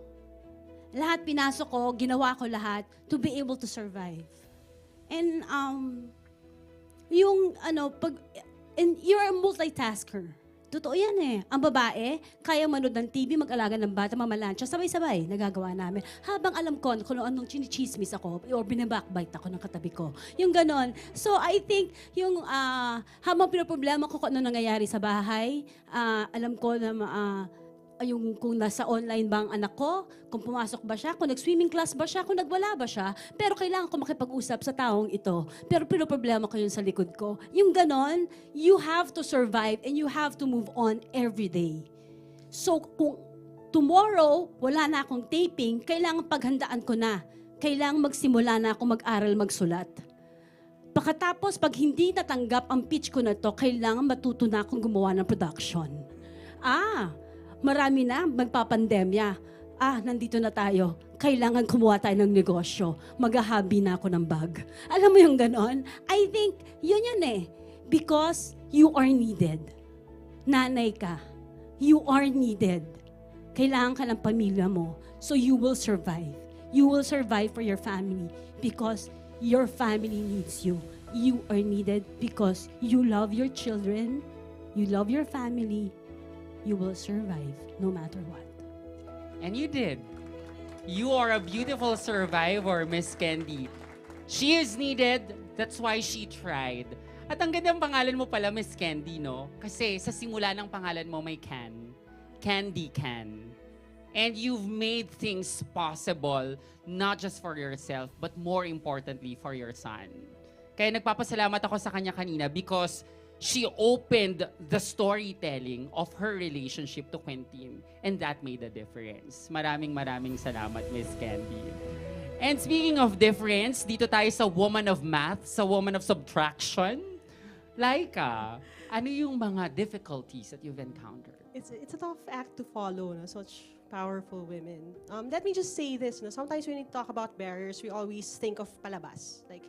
Speaker 4: Lahat pinasok ko, ginawa ko lahat to be able to survive. And, and you're a multitasker. Totoo yan eh. Ang babae, kaya manood ng TV, mag-alaga ng bata, mamalansya, sabay-sabay, nagagawa namin. Habang alam ko kung anong chinichismis ako, or binabakbite ako ng katabi ko. Yung ganon. So, I think, yung habang pinoproblema ko kung ano nangyayari sa bahay, alam ko na yung kung nasa online ba ang anak ko, kung pumasok ba siya, kung nag-swimming class ba siya, kung nagwala ba siya, pero kailangan ko makipag-usap sa taong ito. Pero pinoproblema ko yun sa likod ko. Yung ganon, you have to survive and you have to move on every day. So, kung tomorrow, wala na akong taping, kailangan paghandaan ko na. Kailangan magsimula na ako mag-aral, magsulat. Pagkatapos, pag hindi natanggap ang pitch ko na to, kailangan matuto na akong gumawa ng production. Marami na, magpapandemya. Nandito na tayo. Kailangan kumuha tayo ng negosyo. Maghahabi na ako ng bag. Alam mo yung ganon? I think, yun eh. Because you are needed. Nanay ka. You are needed. Kailangan ka ng pamilya mo. So you will survive. You will survive for your family because your family needs you. You are needed because you love your children. You love your family. You will survive no matter what.
Speaker 1: And you did. You are a beautiful survivor, Miss Candy. She is needed, that's why she tried. At ang gandang pangalan mo pala, Miss Candy, no? Kasi sa simula ng pangalan mo may can. Candy can. And you've made things possible, not just for yourself, but more importantly, for your son. Kaya nagpapasalamat ako sa kanya kanina because she opened the storytelling of her relationship to Quentin. And that made a difference. Maraming salamat, Miss Candy. And speaking of difference, dito tayo sa woman of math, sa woman of subtraction. Leica, ano yung mga difficulties that you've encountered?
Speaker 3: It's a tough act to follow, no? Such powerful women. Let me just say this, no? Sometimes when we talk about barriers, we always think of palabas. Like,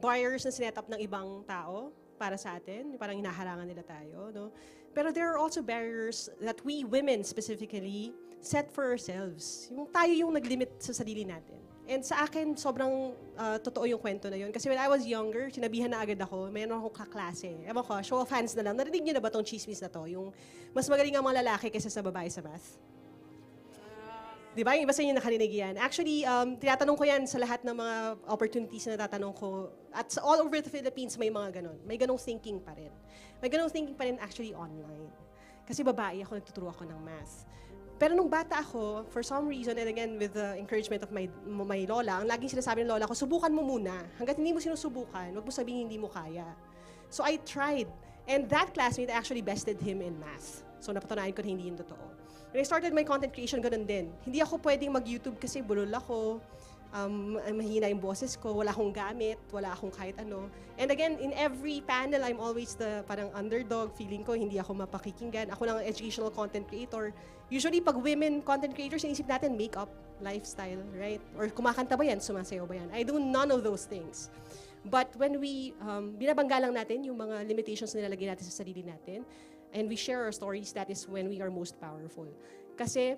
Speaker 3: barriers na sinet up ng ibang tao para sa atin, parang hinaharangan nila tayo, no? Pero there are also barriers that we women specifically set for ourselves. Yung tayo yung nag-limit sa sarili natin. And sa akin, sobrang totoo yung kwento na yun. Kasi when I was younger, sinabihan na agad ako, mayroon akong kaklase. Ewan ko, show of hands na lang. Narinig niyo na ba tong chismis na to? Yung mas magaling ang mga lalaki kaysa sa babae sa math? Di ba? Yung iba sa inyo nakarinig yan. Actually, tinatanong ko yan sa lahat ng mga opportunities na natatanong ko. At all over the Philippines, may mga ganon. May ganong thinking pa rin. May ganong thinking pa rin actually online. Kasi babae ako, nagtuturo ako ng math. Pero nung bata ako, for some reason, and again, with the encouragement of my lola, ang laging sinasabi ng lola ko, subukan mo muna. Hanggat hindi mo sinusubukan, wag mo sabihin hindi mo kaya. So I tried. And that classmate actually bested him in math. So napatunayan ko na hindi yun totoo. When I started my content creation, ganun din. Hindi ako pwedeng mag-YouTube kasi bulol ako, mahina yung boses ko, wala akong gamit, wala akong kahit ano. And again, in every panel, I'm always the parang underdog, feeling ko hindi ako mapakikinggan. Ako lang ang educational content creator. Usually, pag women content creators, inisip natin makeup, lifestyle, right? Or kumakanta ba yan, sumasayaw ba yan? I do none of those things. But when we, binabangga lang natin yung mga limitations na nilalagay natin sa sarili natin, and we share our stories, that is when we are most powerful. Kasi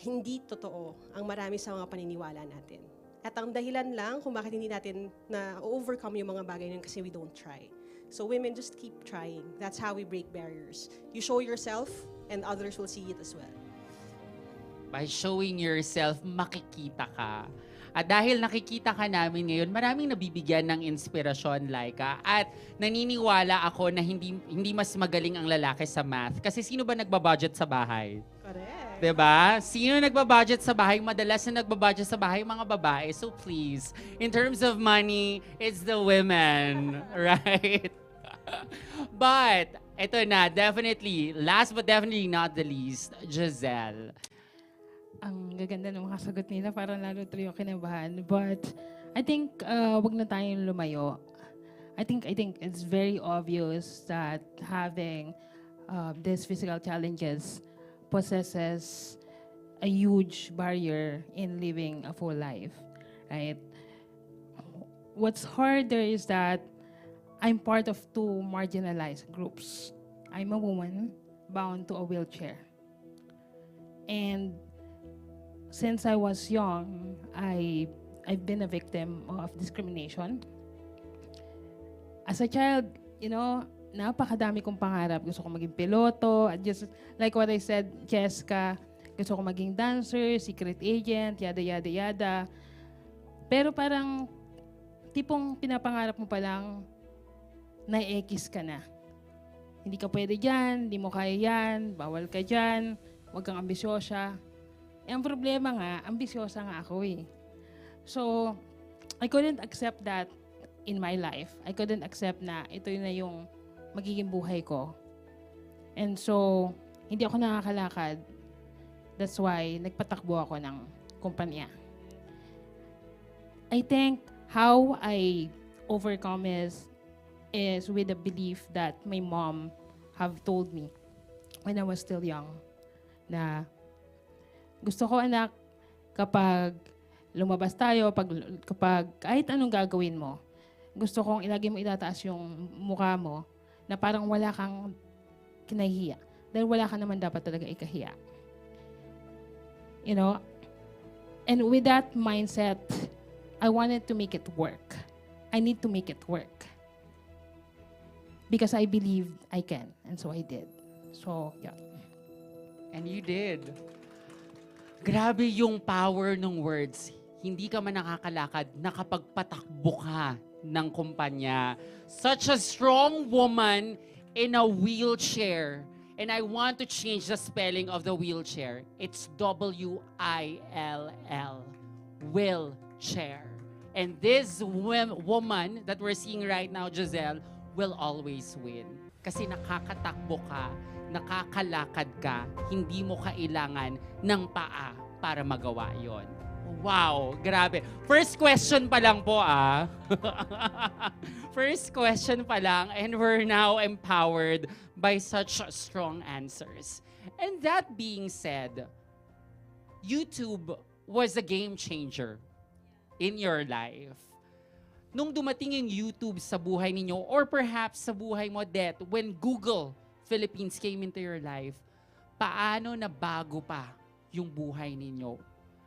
Speaker 3: hindi totoo ang marami sa mga paniniwala natin. At ang dahilan lang kung bakit hindi natin na-overcome yung mga bagay na yun kasi we don't try. So women, just keep trying. That's how we break barriers. You show yourself and others will see it as well.
Speaker 1: By showing yourself, makikita ka. At dahil nakikita ka namin ngayon, maraming nabibigyan ng inspirasyon, Leica. At naniniwala ako na hindi mas magaling ang lalaki sa math. Kasi sino ba nagbabudget sa bahay?
Speaker 3: Correct.
Speaker 1: Diba? Sino nagbabudget sa bahay? Madalas na nagbabudget sa bahay mga babae. So please, in terms of money, it's the women. Right? But, ito na, definitely, last but definitely not the least, Giselle.
Speaker 6: Ang gaganda ng mga sagot nila, parang lalo tuloy yung kinabahan. But I think wag na tayong lumayo. I think it's very obvious that having these physical challenges possesses a huge barrier in living a full life, right? What's harder is that I'm part of two marginalized groups. I'm a woman bound to a wheelchair. And since I was young, I've been a victim of discrimination. As a child, napakadami kong pangarap. Gusto ko maging piloto. Just like what I said, Cheska, gusto ko maging dancer, secret agent, yada, yada, yada. Pero parang tipong pinapangarap mo pa lang, na-ekis ka na. Hindi ka pwede dyan, hindi mo kaya yan, bawal ka dyan, huwag kang ambisyosa. Ang problema nga, ambisyosa nga ako eh. So, I couldn't accept that in my life. I couldn't accept na ito na yung magiging buhay ko. And so, hindi ako nakakalakad. That's why, nagpatakbo ako ng kumpanya. I think how I overcome is with the belief that my mom have told me when I was still young. na gusto ko, anak, kapag lumabas tayo, kapag kahit anong gagawin mo, gusto kong ilagay mo itataas yung mukha mo na parang wala kang kinahihiya. Dahil wala ka naman dapat talaga ikahiya. You know? And with that mindset, I wanted to make it work. I need to make it work. Because I believed I can. And so I did. So, yeah.
Speaker 1: And you did. Grabe yung power ng words. Hindi ka man nakakalakad, nakapagpatakbo ka ng kumpanya. Such a strong woman in a wheelchair. And I want to change the spelling of the wheelchair. It's W-I-L-L. Wheelchair. And this woman that we're seeing right now, Giselle, will always win. Kasi nakakatakbo ka, nakakalakad ka, hindi mo kailangan ng paa para magawa yon. Wow, grabe. First question pa lang po First question pa lang, and we're now empowered by such strong answers. And that being said, YouTube was a game changer in your life. Nung dumating yung YouTube sa buhay ninyo, or perhaps sa buhay mo, Det, when Google Philippines came into your life, paano na bago pa yung buhay ninyo?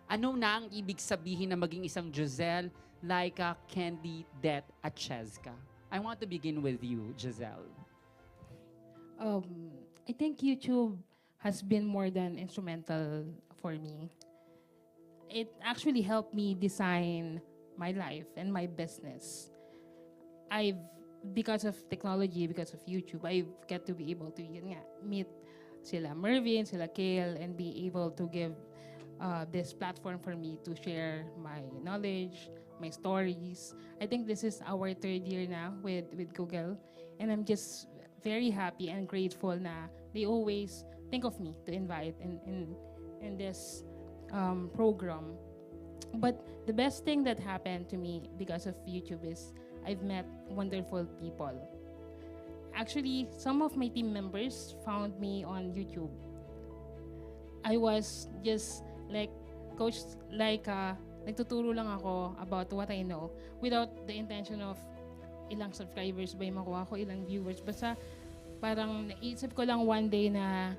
Speaker 1: Ano na ang ibig sabihin na maging isang Giselle, Leica, Candy, Det, at Cheska? I want to begin with you, Giselle.
Speaker 6: I think YouTube has been more than instrumental for me. It actually helped me design my life and my business. Because of technology, because of YouTube, I've get to be able to meet sila Mervin, sila Kale, and be able to give this platform for me to share my knowledge, my stories. I think this is our 3rd year now with Google, and I'm just very happy and grateful na they always think of me to invite in this program. But the best thing that happened to me because of YouTube is I've met wonderful people. Actually, some of my team members found me on YouTube. I was just like Coach Leica, nagtuturo lang ako about what I know without the intention of ilang subscribers ba yung makuha ko, ilang viewers. Basta parang naisip ko lang one day na,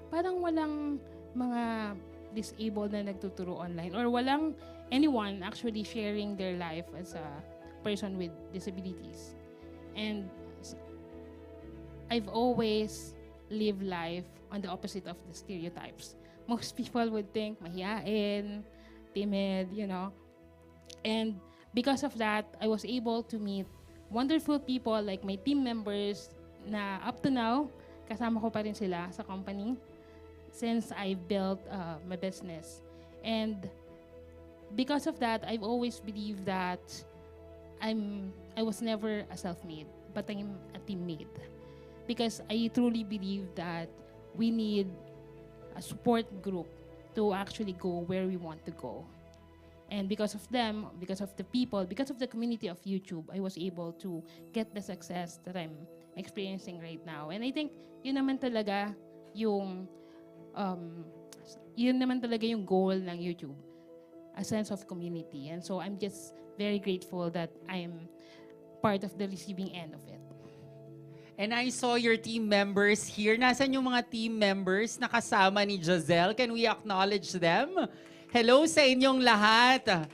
Speaker 6: parang walang mga disabled na nagtuturo online or walang anyone actually sharing their life as a person with disabilities. And I've always lived life on the opposite of the stereotypes. Most people would think mahiyain, timid, And because of that, I was able to meet wonderful people like my team members na up to now, kasama ko pa rin sila sa company since I built my business. And because of that, I've always believed that I was never a self-made, but I'm a teammate. Because I truly believe that we need a support group to actually go where we want to go. And because of them, because of the people, because of the community of YouTube, I was able to get the success that I'm experiencing right now. And I think yun naman talaga yung goal ng YouTube, a sense of community. And so I'm just very grateful that I'm part of the receiving end of it.
Speaker 1: And I saw your team members here. Nasaan yung mga team members na kasama ni Giselle? Can we acknowledge them? Hello sa inyong lahat.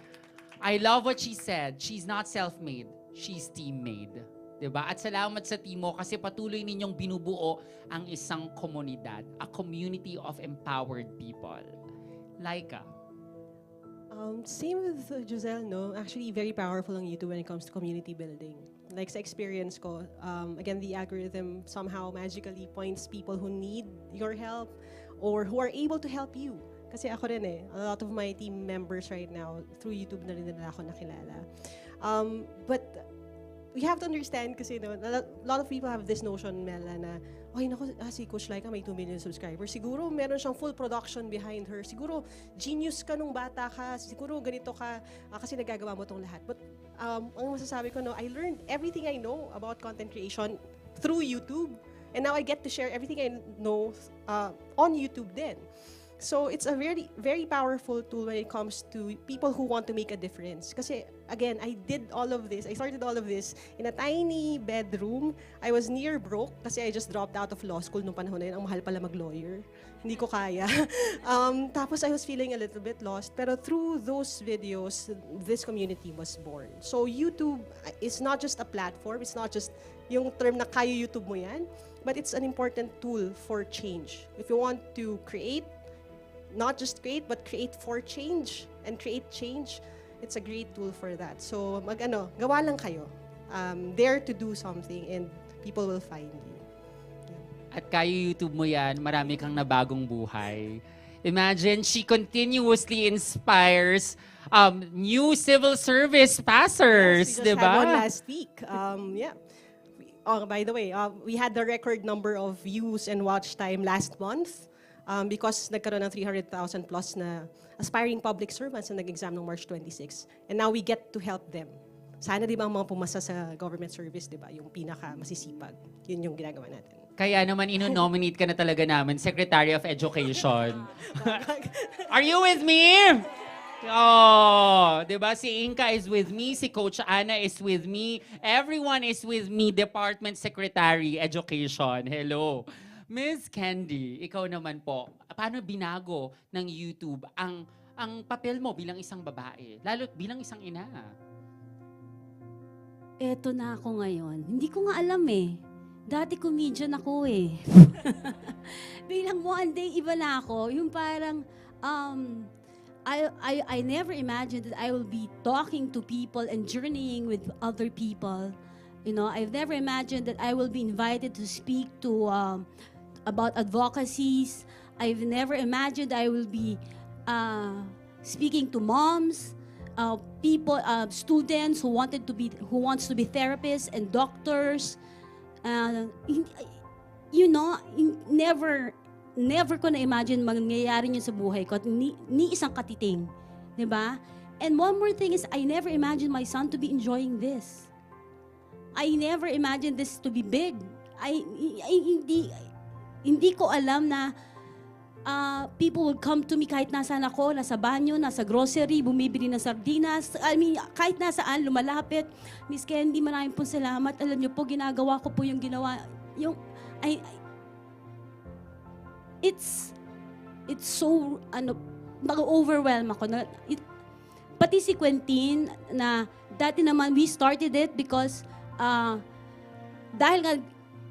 Speaker 1: I love what she said. She's not self-made. She's team-made. Diba? At salamat sa team mo kasi patuloy ninyong binubuo ang isang komunidad. A community of empowered people. Leica.
Speaker 3: Same with Giselle, no? Actually, very powerful ang YouTube when it comes to community building. Like sa experience ko, again, the algorithm somehow magically points people who need your help or who are able to help you. Kasi ako rin a lot of my team members right now, through YouTube na rin nila ako nakilala. But we have to understand kasi a lot of people have this notion, Mela, na ay naku, si Coach Leica may 2 million subscribers. Siguro meron siyang full production behind her. Siguro genius ka nung bata ka. Siguro ganito ka kasi nagagawa mo tong lahat. But ang masasabi ko, I learned everything I know about content creation through YouTube. And now I get to share everything I know on YouTube then. So it's a very, very powerful tool when it comes to people who want to make a difference. Kasi again, I started all of this in a tiny bedroom. I was near broke kasi I just dropped out of law school nung panahon na yun. Ang mahal pala mag-lawyer. Hindi ko kaya. Tapos I was feeling a little bit lost. Pero through those videos, this community was born. So YouTube is not just a platform. It's not just yung term na kaya YouTube mo yan. But it's an important tool for change. If you want to create, not just create, but create for change and create change, it's a great tool for that. So gawa lang kayo. Dare to do something and people will find you.
Speaker 1: At kaya YouTube mo yan, marami kang nabagong buhay. Imagine, she continuously inspires new civil service passers,
Speaker 3: Yes, we just
Speaker 1: di ba?
Speaker 3: had one last week. Yeah. Oh, by the way, we had the record number of views and watch time last month. Because nagkaroon ng 300,000 plus na aspiring public servants na nag-exam ng March 26. And now we get to help them. Sana di ba ang mga pumasa sa government service, di ba? Yung pinaka masisipag. Yun yung ginagawa natin.
Speaker 1: Kaya naman ino-nominate ka na talaga namin, Secretary of Education. Are you with me? Oh, di ba? Si Inka is with me, si Coach Ana is with me, everyone is with me, Department Secretary, Education. Hello. Miss Candy, ikaw naman po, paano binago ng YouTube ang papel mo bilang isang babae, lalo bilang isang ina?
Speaker 4: Eto na ako ngayon. Hindi ko nga alam eh. Dati comedian ako eh. Bilang one day, iba na ako. Yung parang, I never imagined that I will be talking to people and journeying with other people. You know, I've never imagined that I will be invited to speak to about advocacies. I've never imagined I will be speaking to moms, people, students who wants to be therapists and doctors. You know, never ko na imagine mangyayari yun sa buhay ko at ni isang katiting, 'di ba? And one more thing is I never imagined my son to be enjoying this. I never imagined this to be big. Hindi ko alam na people would come to me kahit nasaan ako, nasa banyo, nasa grocery, bumibili ng sardinas. I mean, kahit nasaan, lumalapit. Miss Candy, maraming pong salamat. Alam niyo po, ginagawa ko po yung ginawa. It's so, mag-overwhelm ako. Pati si Quentin, na dati naman, we started it because, dahil nga,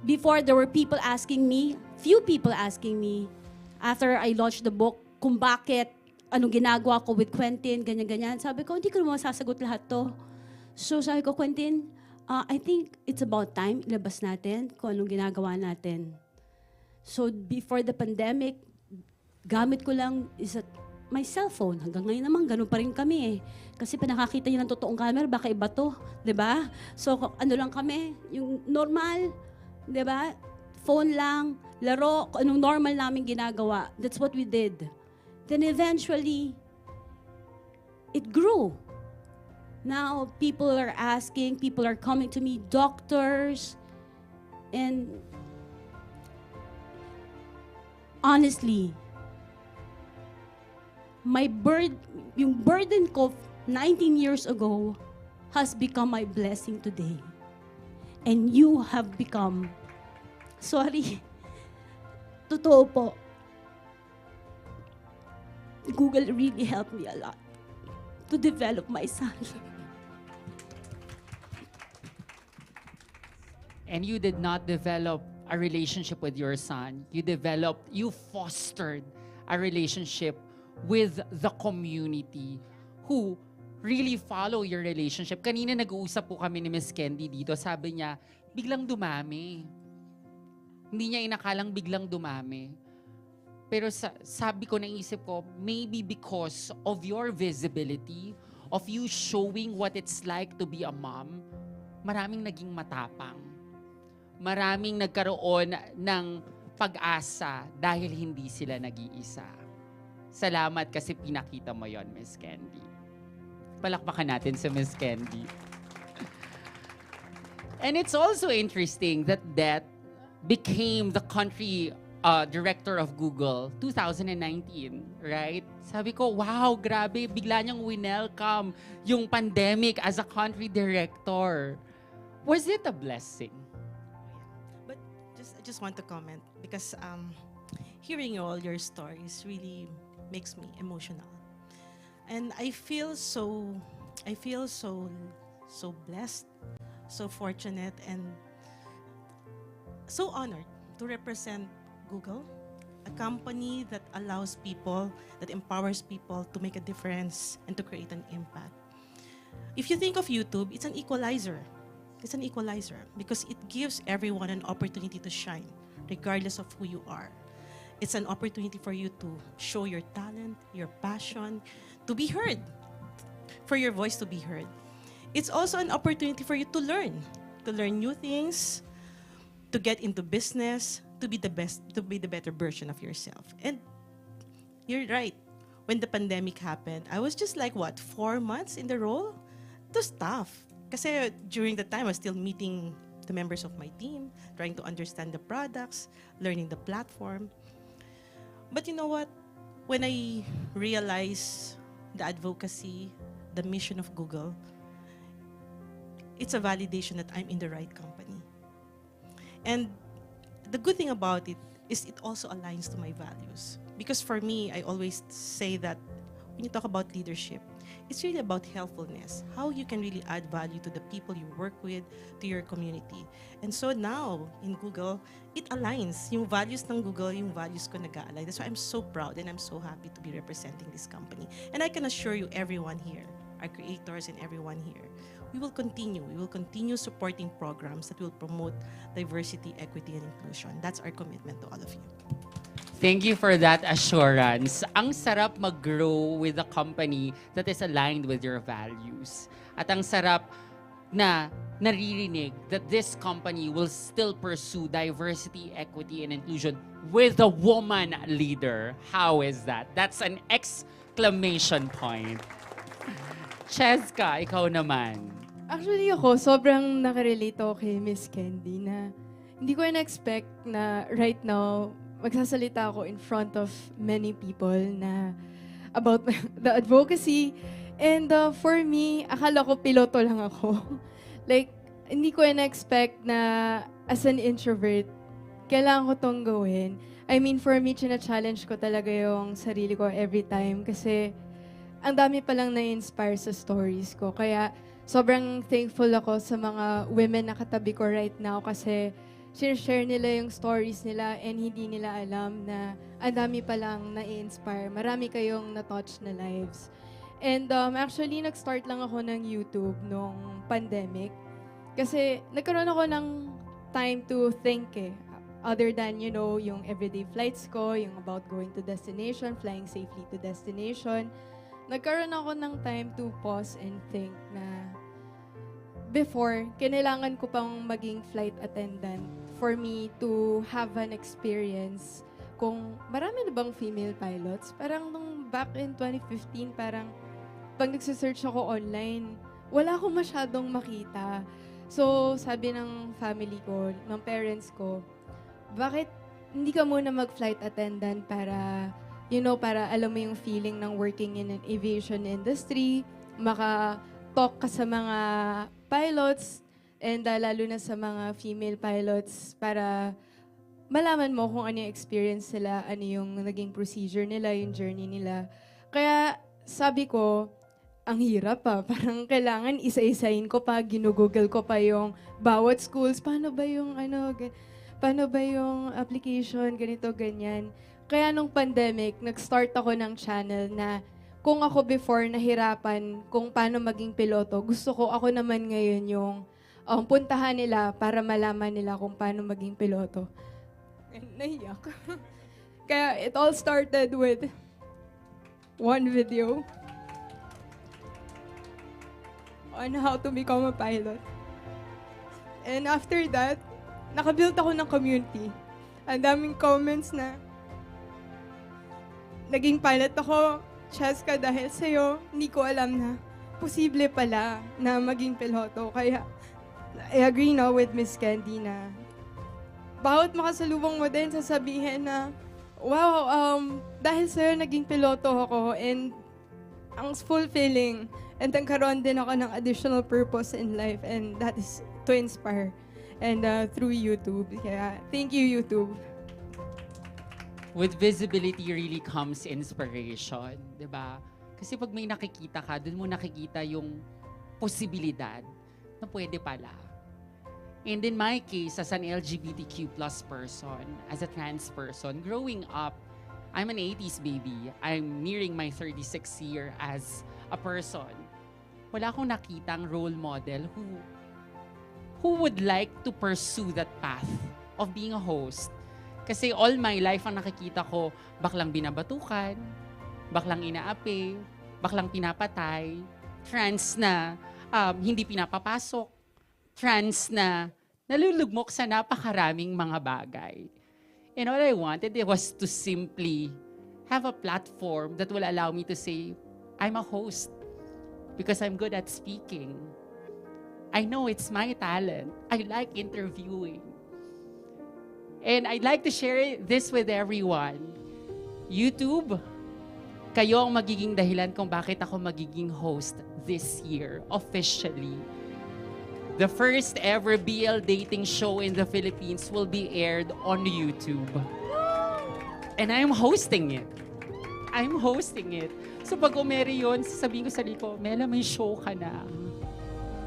Speaker 4: before there were few people asking me, after I launched the book, kung bakit, anong ginagawa ko with Quentin, ganyan-ganyan. Sabi ko, hindi ko naman masasagot lahat to. So sabi ko, Quentin, I think it's about time, ilabas natin kung anong ginagawa natin. So before the pandemic, gamit ko lang my cellphone. Hanggang ngayon naman, ganun pa rin kami eh. Kasi pinakakita niyo ng totoong camera, baka iba to, di ba? So ano lang kami, yung normal, di ba? Phone lang, laro, anong normal namin ginagawa. That's what we did. Then eventually, it grew. Now, people are asking, people are coming to me, doctors, and honestly, yung burden ko 19 years ago has become my blessing today. And you have become, totoo po, Google really helped me a lot to develop my son.
Speaker 1: And you did not develop a relationship with your son. You fostered a relationship with the community who really follow your relationship. Kanina nag-uusap po kami ni Miss Candy dito. Sabi niya, biglang dumami. Hindi niya inakalang biglang dumami. Pero sabi ko, naisip ko, maybe because of your visibility, of you showing what it's like to be a mom, maraming naging matapang. Maraming nagkaroon ng pag-asa dahil hindi sila nag-iisa. Salamat kasi pinakita mo yon, Miss Candy. Palakpakan natin sa Miss Candy. And it's also interesting that became the country director of Google 2019, right? Sabi ko, wow, grabe, bigla niyang winelcome yung pandemic as a country director. Was it a blessing?
Speaker 2: But I just want to comment because hearing all your stories really makes me emotional. And I feel so blessed, so fortunate, and so honored to represent Google, a company that allows people, that empowers people to make a difference and to create an impact. If you think of YouTube, it's an equalizer. It's an equalizer because it gives everyone an opportunity to shine, regardless of who you are. It's an opportunity for you to show your talent, your passion, to be heard, for your voice to be heard. It's also an opportunity for you to learn new things, to get into business, to be the best, to be the better version of yourself. And you're right. When the pandemic happened, I was just like, 4 months in the role? It was tough. Kasi during the time, I was still meeting the members of my team, trying to understand the products, learning the platform. But you know what? When I realized the advocacy, the mission of Google, it's a validation that I'm in the right company. And the good thing about it is it also aligns to my values. Because for me, I always say that when you talk about leadership, it's really about helpfulness, how you can really add value to the people you work with, to your community. And so now, in Google, it aligns. Yung values ng Google, yung values ko nag-aalay. That's why I'm so proud and I'm so happy to be representing this company. And I can assure you, everyone here, our creators and everyone here, we will continue supporting programs that will promote diversity, equity, and inclusion. That's our commitment to all of you.
Speaker 1: Thank you for that assurance. Ang sarap mag-grow with a company that is aligned with your values. At ang sarap na naririnig that this company will still pursue diversity, equity, and inclusion with a woman leader. How is that? That's an exclamation point. Cheska, ikaw naman.
Speaker 5: Actually ako, sobrang nakarelate ako kay Miss Candy na hindi ko na-expect na right now, magsasalita ako in front of many people na about the advocacy. And for me, akala ko piloto lang ako. Like, hindi ko na-expect na as an introvert, kailangan ko tong gawin. I mean, for me, china-challenge ko talaga yung sarili ko every time kasi ang dami palang na-inspire sa stories ko. Kaya sobrang thankful ako sa mga women na katabi ko right now kasi share nila yung stories nila and hindi nila alam na ang dami palang na-inspire. Marami kayong na-touch na lives. And actually, nag-start lang ako ng YouTube nung pandemic kasi nagkaroon ako ng time to think other than, yung everyday flights ko, yung about going to destination, flying safely to destination. Nagkaroon ako ng time to pause and think na before, kinailangan ko pang maging flight attendant for me to have an experience kung marami na bang female pilots. Parang nung back in 2015, parang pag nagsisearch ako online, wala akong masyadong makita. So, sabi ng family ko, ng parents ko, bakit hindi ka muna mag-flight attendant para, para alam mo yung feeling ng working in an aviation industry, maka-talk ka sa mga pilots, and lalo na sa mga female pilots para malaman mo kung ano yung experience nila, ano yung naging procedure nila, yung journey nila. Kaya sabi ko, ang hirap pa. Parang kailangan isa-isahin ko pa, ginugoogle ko pa yung bawat schools, paano ba yung application, ganito, ganyan. Kaya nung pandemic, nag-start ako ng channel na kung ako before nahirapan kung paano maging piloto, gusto ko ako naman ngayon yung puntahan nila para malaman nila kung paano maging piloto. And nahiyak. Kaya it all started with one video on how to become a pilot. And after that, nakabuild ako ng community. Ang daming comments na naging pilot ako, Cheska, dahil sa'yo, hindi ko alam na posible pala na maging piloto. Kaya I agree now with Miss Candy na bawat makasalubong mo din sasabihin na, wow, dahil sa'yo naging piloto ako and ang fulfilling and nagkaroon din ako ng additional purpose in life and that is to inspire and through YouTube. Kaya thank you, YouTube.
Speaker 1: With visibility really comes inspiration, di ba? Kasi pag may nakikita ka, dun mo nakikita yung posibilidad na pwede pala. And in my case, as an LGBTQ plus person, as a trans person, growing up, I'm an 80s baby. I'm nearing my 36th year as a person. Wala akong nakitang role model who would like to pursue that path of being a host. Kasi all my life ang nakikita ko, baklang binabatukan, baklang inaapi, baklang pinapatay, trans na hindi pinapapasok, trans na nalulugmok sa napakaraming mga bagay. And all I wanted was to simply have a platform that will allow me to say, I'm a host because I'm good at speaking. I know it's my talent. I like interviewing. And I'd like to share this with everyone. YouTube, kayo ang magiging dahilan kung bakit ako magiging host this year, officially. The first ever BL dating show in the Philippines will be aired on YouTube. And I'm hosting it. I'm hosting it. So pag umeri yun, sasabihin ko sa Lico, Mela, may show ka na.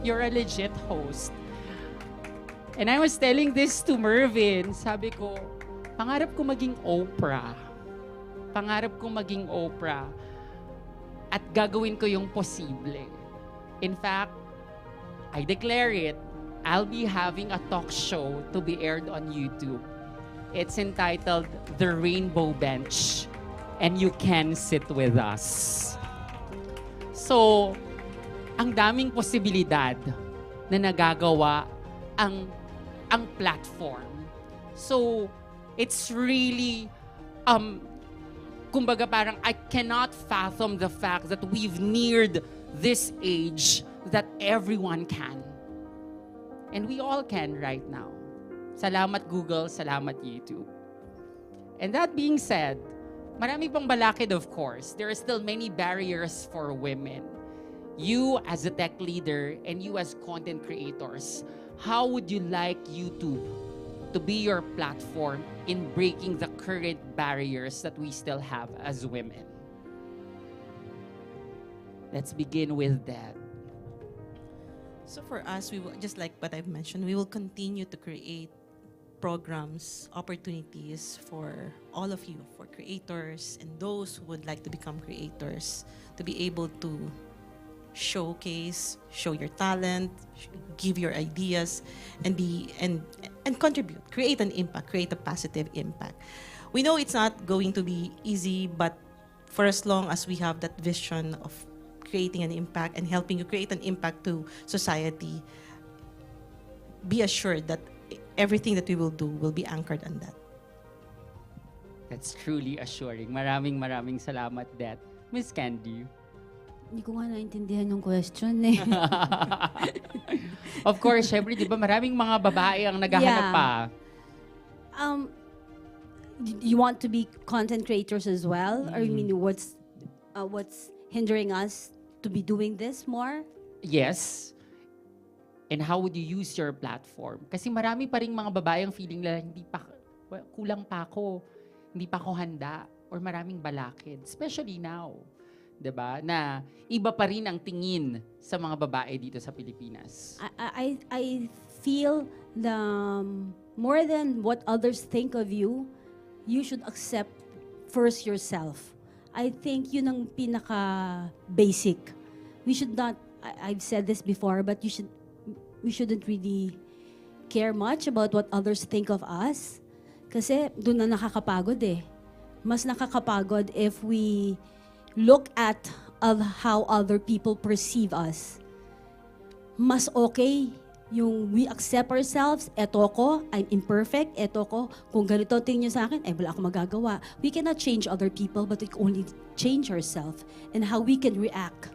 Speaker 1: You're a legit host. And I was telling this to Mervin. Sabi ko, pangarap ko maging Oprah. Pangarap ko maging Oprah. At gagawin ko yung posible. In fact, I declare it, I'll be having a talk show to be aired on YouTube. It's entitled The Rainbow Bench. And you can sit with us. So, ang daming posibilidad na nagagawa ang platform. So, it's really, kumbaga parang I cannot fathom the fact that we've neared this age that everyone can. And we all can right now. Salamat Google, salamat YouTube. And that being said, marami pang balakid of course. There are still many barriers for women. You as a tech leader and you as content creators, how would you like YouTube to be your platform in breaking the current barriers that we still have as women? Let's begin with that.
Speaker 2: So for us, we will, just like what I've mentioned, we will continue to create programs, opportunities for all of you, for creators and those who would like to become creators, to be able to showcase, show your talent, give your ideas, and contribute, create an impact, create a positive impact. We know it's not going to be easy, but for as long as we have that vision of creating an impact and helping you create an impact to society, be assured that everything that we will do will be anchored on that.
Speaker 1: That's truly assuring. Maraming salamat, Det. Miss Candy.
Speaker 4: Hindi ko nga naintindihan yung question eh.
Speaker 1: Of course, syempre, di ba maraming mga babae ang naghahanap
Speaker 4: Yeah.
Speaker 1: pa.
Speaker 4: You want to be content creators as well? Or you mean what's hindering us to be doing this more?
Speaker 1: Yes. And how would you use your platform? Kasi marami pa ring mga babae ang feeling nila, kulang pa ako, hindi pa ako handa, or maraming balakid. Especially now. 'Di ba? Na iba pa rin ang tingin sa mga babae dito sa Pilipinas.
Speaker 4: I feel the more than what others think of you, you should accept first yourself. I think yun ang pinaka-basic. We should not, I've said this before, but we shouldn't really care much about what others think of us. Kasi doon na nakakapagod eh. Mas nakakapagod if we look at how other people perceive us. Mas okay yung we accept ourselves, eto ko, I'm imperfect, eto ko, kung ganito tingin niyo sa akin, wala akong magagawa. We cannot change other people, but we can only change ourselves and how we can react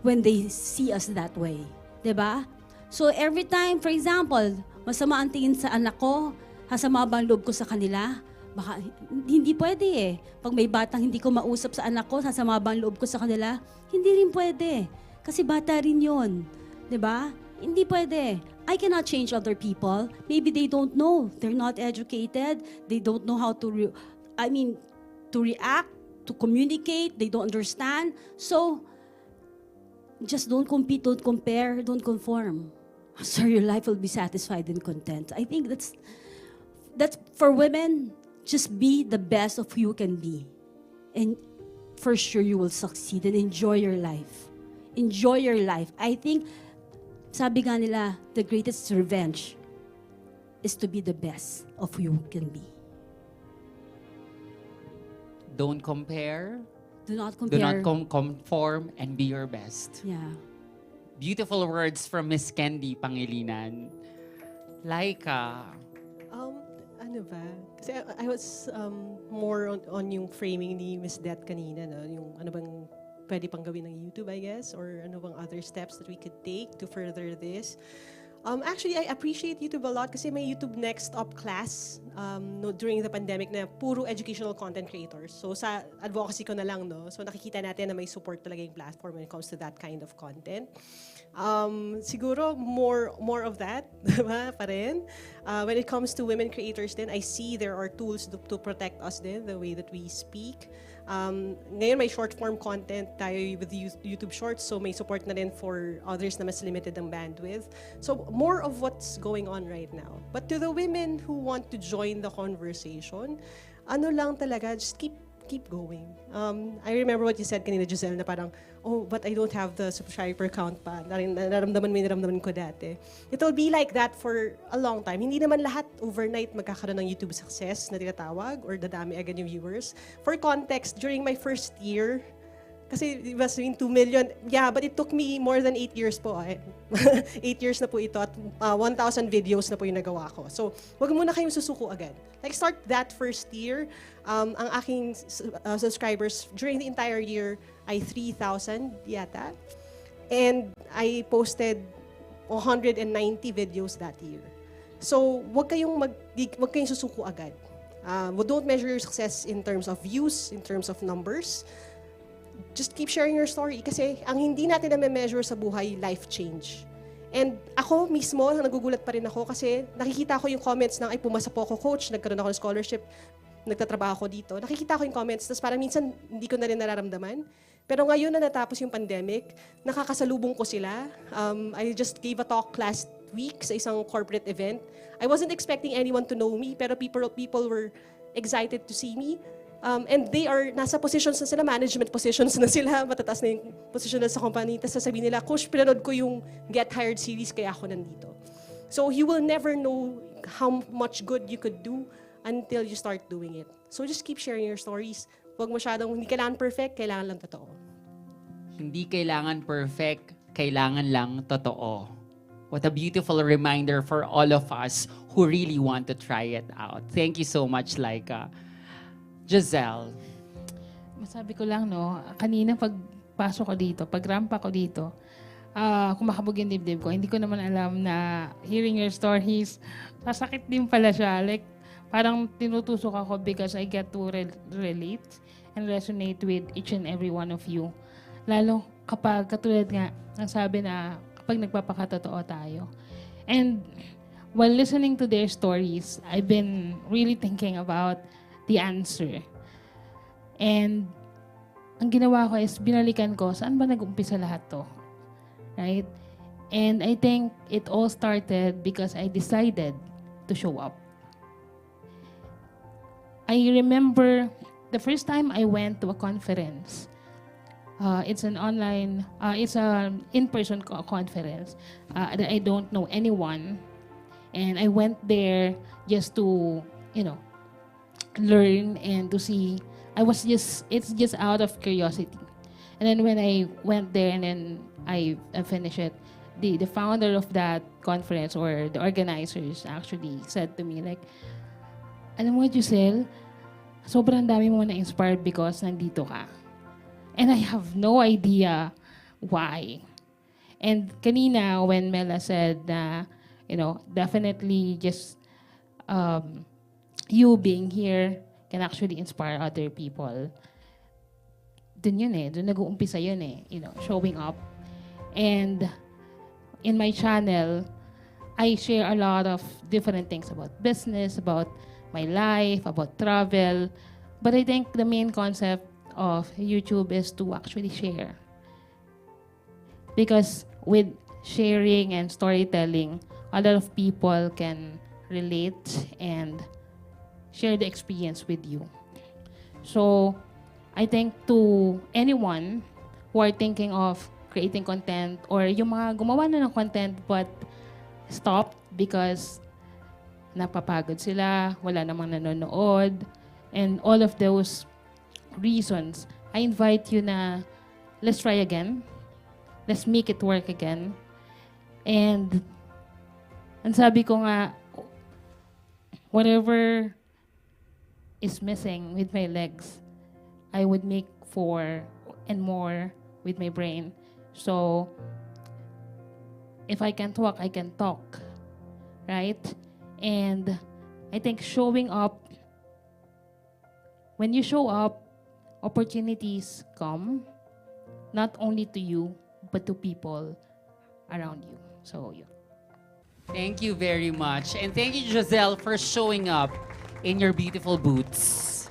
Speaker 4: when they see us that way. Diba? So every time, for example, Masama ang tingin sa anak ko, sasama ba ang loob ko sa kanila? Baka, hindi pwede eh. Pag may batang hindi ko mausap sa anak ko, sasama ba ang loob ko sa kanila? Hindi rin pwede. Kasi bata rin yun. 'Di ba? Hindi pwede. I cannot change other people. Maybe they don't know. They're not educated. They don't know how to, to react, to communicate. They don't understand. So, just don't compete, don't compare, don't conform. So your life will be satisfied and content. I think that's for women. Just be the best of who you can be. And for sure you will succeed and enjoy your life. Enjoy your life. I think, sabi nga nila, the greatest revenge is to be the best of who you can be.
Speaker 1: Don't compare.
Speaker 4: Do not
Speaker 1: Do
Speaker 4: compare.
Speaker 1: not conform and be your best.
Speaker 4: Yeah.
Speaker 1: Beautiful words from Miss Candy Pangilinan. Laika.
Speaker 3: Ano ba? Kasi I was more on yung framing ni Miss Det kanina, no? Yung ano bang pwede pang gawin ng YouTube, I guess, or ano bang other steps that we could take to further this. Actually, I appreciate YouTube a lot kasi may YouTube Next Up class during the pandemic na puro educational content creators. So sa advocacy ko na lang, no? So nakikita natin na may support talaga yung platform when it comes to that kind of content. Siguro more of that, diba, pa rin. When it comes to women creators din, I see there are tools to protect us din, the way that we speak. Ngayon may short form content tayo with YouTube Shorts, so may support na rin for others na mas limited ang bandwidth. So more of what's going on right now. But to the women who want to join the conversation, ano lang talaga, just keep going. I remember what you said kanina, Giselle, na parang, oh, but I don't have the subscriber count pa. Naramdaman ko dati. It'll be like that for a long time. Hindi naman lahat overnight magkakaroon ng YouTube success na tinatawag or dadami agad yung viewers. For context, during my first year, kasi it was 2 million. Yeah, but it took me more than 8 years po. 8 years na po ito at 1,000 videos na po yung nagawa ko. So, wag muna kayong susuko agad. Like, start that first year. Ang aking subscribers during the entire year ay 3,000 yata. And I posted 190 videos that year. So, wag kayong susuko agad. Don't measure your success in terms of views, in terms of numbers. Just keep sharing your story. Kasi ang hindi natin na-measure sa buhay, life change. And ako mismo, nagugulat pa rin ako kasi nakikita ko yung comments ng, ay, pumasa po ako, coach, nagkaroon ako ng scholarship, nagtatrabaho ako dito. Nakikita ko yung comments, tapos parang minsan hindi ko na rin nararamdaman. Pero ngayon na natapos yung pandemic, nakakasalubong ko sila. I just gave a talk last week sa isang corporate event. I wasn't expecting anyone to know me, pero people were excited to see me. And they are, nasa positions na sila, management positions na sila, matataas na yung position na sa company. Tapos sasabihin nila, Coach, pinanood ko yung Get Hired series, kaya ako nandito. So you will never know how much good you could do until you start doing it. So just keep sharing your stories. Huwag masyadong, hindi kailangan perfect, kailangan lang totoo.
Speaker 1: Hindi kailangan perfect, kailangan lang totoo. What a beautiful reminder for all of us who really want to try it out. Thank you so much, Laika. Giselle.
Speaker 6: Masabi ko lang, no, kanina pagpasok ko dito, pagrampa ko dito, kumakabog yung dibdib ko. Hindi ko naman alam na hearing your stories, masakit din pala siya. Like, parang tinutusok ako because I get to relate and resonate with each and every one of you. Lalo kapag katulad nga, ang sabi na kapag nagpapakatotoo tayo. And while listening to their stories, I've been really thinking about the answer. And ang ginawa ko is binalikan ko, saan ba nag-umpisa lahat to? Right? And I think it all started because I decided to show up. I remember the first time I went to a conference. It's an online, it's an in-person conference. I don't know anyone. And I went there just to, learn and to see. It's just out of curiosity. And then when I went there and then I finished it, the founder of that conference or the organizers actually said to me like, alam mo, Giselle, sobrang dami mo na-inspired because nandito ka. And I have no idea why. And kanina when Mela said na Definitely just you being here can actually inspire other people. Dun yun eh, dun nag-uumpisa yun eh, showing up. And in my channel, I share a lot of different things about business, about my life, about travel. But I think the main concept of YouTube is to actually share. Because with sharing and storytelling, a lot of people can relate and share the experience with you. So I think to anyone who are thinking of creating content or yung mga gumawa na ng content but stopped because napapagod sila, wala namang nanonood, and all of those reasons, I invite you na let's try again. Let's make it work again. And ang sabi ko nga, whatever is missing with my legs, I would make for and more with my brain. So, if I can talk, I can talk, right? And I think showing up, when you show up, opportunities come, not only to you, but to people around you. So, yeah.
Speaker 1: Thank you very much. And thank you, Giselle, for showing up in your beautiful boots.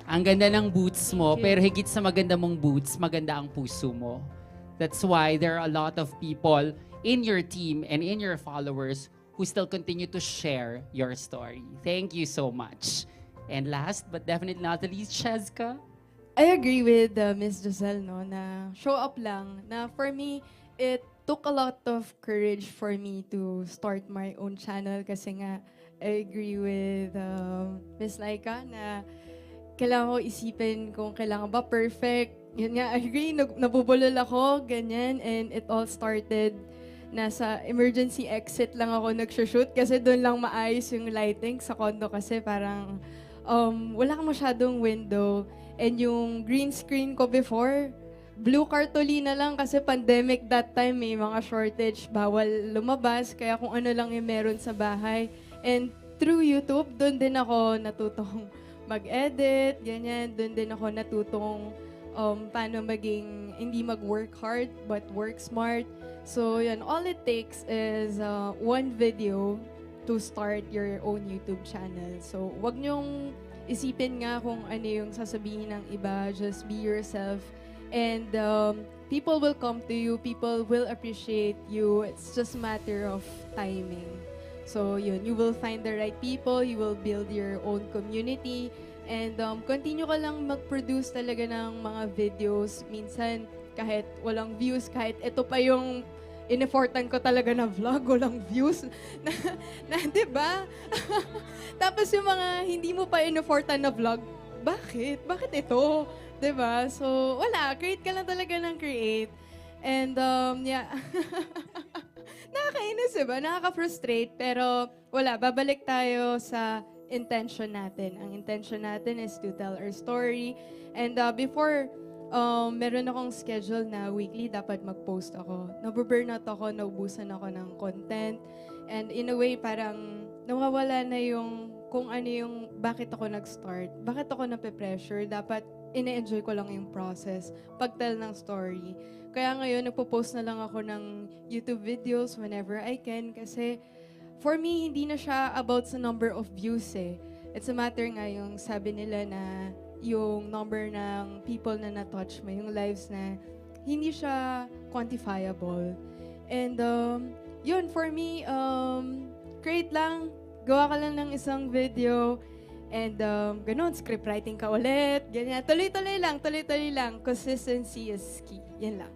Speaker 1: Ang ganda ng boots mo, pero higit sa maganda mong boots, maganda ang puso mo. That's why there are a lot of people in your team and in your followers who still continue to share your story. Thank you so much. And last but definitely not the least, Cheska.
Speaker 5: I agree with Miss Giselle, no, na show up lang. Na for me, it took a lot of courage for me to start my own channel kasi nga, I agree with Miss Leica na kailangan ko isipin kung kailangan ba perfect. Yun nga, I agree, nabubulol ako, ganyan, and it all started nasa emergency exit lang ako nag-shoot kasi doon lang maayos yung lighting sa condo kasi parang wala kang masyadong window. And yung green screen ko before, blue cartolina lang kasi pandemic that time, may mga shortage, bawal lumabas, kaya kung ano lang yung meron sa bahay. And through YouTube, doon din ako natutong mag-edit, ganyan. Doon din ako natutong paano maging, hindi mag-work hard, but work smart. So, yan, all it takes is one video to start your own YouTube channel. So, wag nyong isipin nga kung ano yung sasabihin ng iba. Just be yourself. And people will come to you. People will appreciate you. It's just a matter of timing. So, yun, you will find the right people. You will build your own community. And continue ka lang mag-produce talaga ng mga videos. Minsan, kahit walang views, kahit ito pa yung in-effortan ko talaga na vlog, walang views. Di ba? Tapos yung mga hindi mo pa in-effortan na vlog, bakit? Bakit ito? Di ba? So, wala. Create ka lang talaga ng create. And, yeah. Nakakainis, diba? Nakaka-frustrate. Pero, wala. Babalik tayo sa intention natin. Ang intention natin is to tell our story. And before, meron akong schedule na weekly, dapat mag-post ako. Nabuburnout ako, naubusan ako ng content. And in a way, parang nawawala na yung kung ano yung bakit ako nag-start, bakit ako nape-pressure, dapat ine-enjoy ko lang yung process, pag-tell ng story. Kaya ngayon, nagpo-post na lang ako ng YouTube videos whenever I can kasi for me, hindi na siya about sa number of views eh. It's a matter nga yung sabi nila na yung number ng people na na-touch mo, yung lives na hindi siya quantifiable. And yun, for me, create lang, gawa ka lang ng isang video, and ganun, script writing ka ulit, ganyan. Tuloy-tuloy lang. Consistency is key. Yan lang.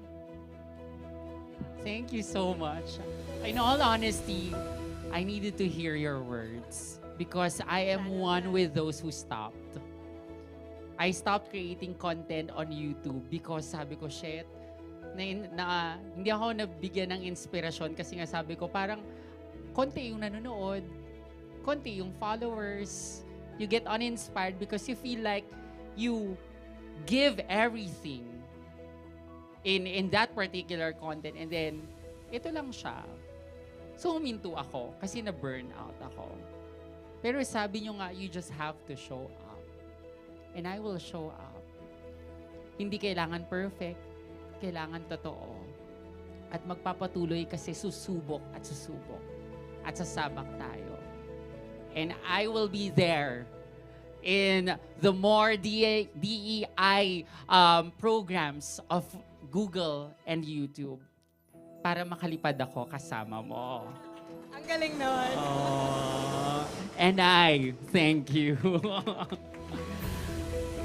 Speaker 1: Thank you so much. In all honesty, I needed to hear your words because I am one with those who stopped. I stopped creating content on YouTube because sabi ko, shit, hindi ako nabigyan ng inspirasyon kasi nga sabi ko, parang konti yung nanonood, konti yung followers. You get uninspired because you feel like you give everything in that particular content and then ito lang siya. So huminto ako kasi na-burn out ako. Pero sabi nyo nga, you just have to show up. And I will show up. Hindi kailangan perfect. Kailangan totoo. At magpapatuloy kasi susubok at susubok. At sasabak tayo. And I will be there in the more DEI programs of Google and YouTube para makalipad ako kasama mo.
Speaker 3: Ang galing nun.
Speaker 1: Oh, and I thank you.